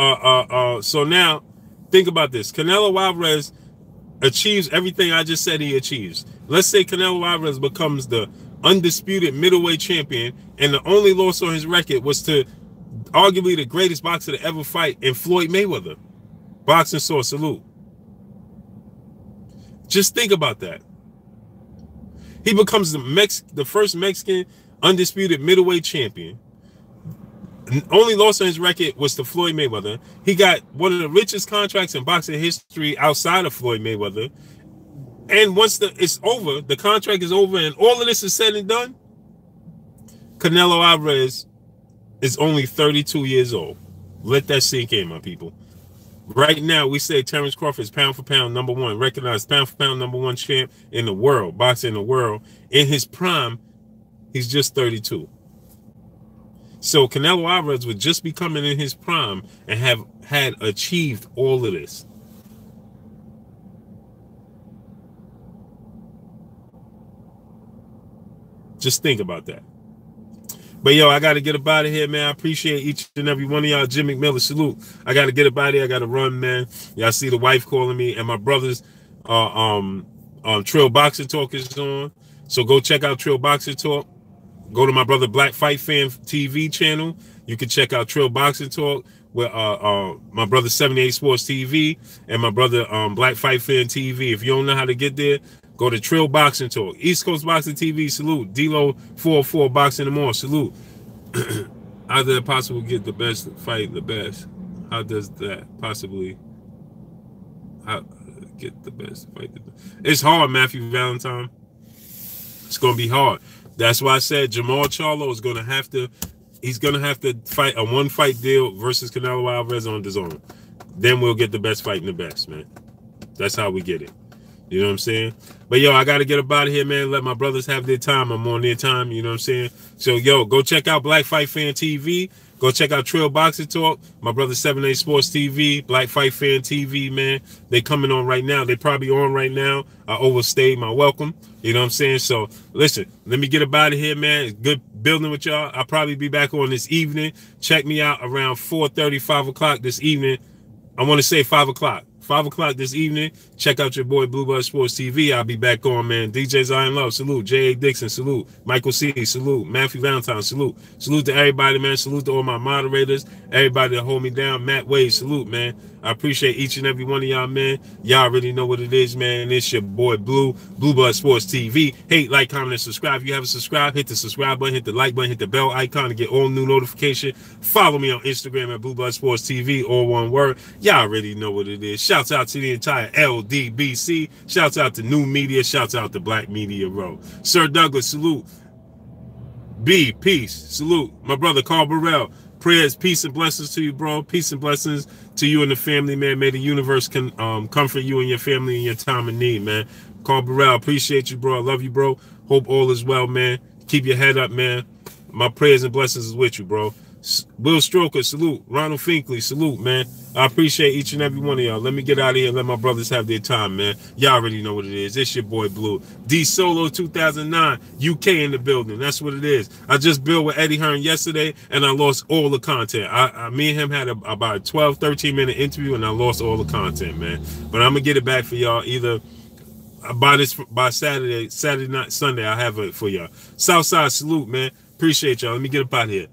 now think about this. Canelo Alvarez achieves everything I just said he achieves. Let's say Canelo Alvarez becomes the undisputed middleweight champion, and the only loss on his record was to arguably the greatest boxer to ever fight in Floyd Mayweather. Boxing source, salute. Just think about that. He becomes the first Mexican undisputed middleweight champion. Only loss on his record was to Floyd Mayweather. He got one of the richest contracts in boxing history outside of Floyd Mayweather. And once it's over, the contract is over, and all of this is said and done, Canelo Alvarez is only 32 years old. Let that sink in, my people. Right now, we say Terrence Crawford is pound for pound #1, recognized pound for pound #1 champ in the world, boxing in the world. In his prime, he's just 32. So Canelo Alvarez would just be coming in his prime and had achieved all of this. Just think about that. But yo, I got to get up out of here, man. I appreciate each and every one of y'all. Jim McMillan, salute. I got to get up out of here. I got to run, man. Y'all see the wife calling me, and my brother's Trill Boxing Talk is on. So go check out Trill Boxing Talk. Go to my brother Black Fight Fan TV channel. You can check out Trill Boxing Talk with my brother 78 Sports TV and my brother Black Fight Fan TV. If you don't know how to get there, go to Trill Boxing Talk. East Coast Boxing TV, salute. D-Lo 404 Boxing the More, salute. How does it possible get the best fight the best? How does that possibly get the best fight the best? It's hard, Matthew Valentine. It's gonna be hard. That's why I said Jermall Charlo is gonna have to. He's gonna have to fight a one-fight deal versus Canelo Alvarez on DAZN. Then we'll get the best fight in the best, man. That's how we get it. You know what I'm saying? But yo, I gotta get up out of here, man. Let my brothers have their time. I'm on their time. You know what I'm saying? So yo, go check out Black Fight Fan TV. Go check out Trill Boxing Talk. My brother 78 Sports TV, Black Fight Fan TV, man. They coming on right now. They probably on right now. I overstayed my welcome. You know what I'm saying? So listen, let me get up out of here, man. It's good building with y'all. I'll probably be back on this evening. Check me out around 4:30, 5 o'clock this evening. I want to say 5 o'clock. 5 o'clock this evening. Check out your boy Blue Blood Sports TV. I'll be back on, man. DJ Zion Love, salute. J.A. Dixon, salute. Michael C., salute. Matthew Valentine, salute. Salute to everybody, man. Salute to all my moderators. Everybody that hold me down. Matt Wade, salute, man. I appreciate each and every one of y'all, man. Y'all already know what it is, man. It's your boy Blue Blood Sports TV. Hate, like, comment, and subscribe. If you haven't subscribed, hit the subscribe button, hit the like button, hit the bell icon to get all new notification. Follow me on Instagram at Blue Blood Sports TV, all one word. Y'all already know what it is. Shouts out to the entire LDBC. Shouts out to New Media. Shouts out to Black Media Row. Sir Douglas, salute. B, peace, salute. My brother Carl Burrell. Prayers, peace, and blessings to you, bro. Peace and blessings to you and the family, man. May the universe can comfort you and your family in your time of need, man. Carl Burrell, appreciate you, bro. I love you, bro. Hope all is well, man. Keep your head up, man. My prayers and blessings is with you, bro. Will Stroker, salute. Ronald Finkley, salute, man. I appreciate each and every one of y'all. Let me get out of here and let my brothers have their time, man. Y'all already know what it is. It's your boy Blue. D Solo 2009, UK in the building. That's what it is. I just built with Eddie Hearn yesterday, and I lost all the content. Me and him had about a 12, 13-minute interview, and I lost all the content, man. But I'm going to get it back for y'all either by Saturday night, Sunday, I'll have it for y'all. Southside, salute, man. Appreciate y'all. Let me get up out of here.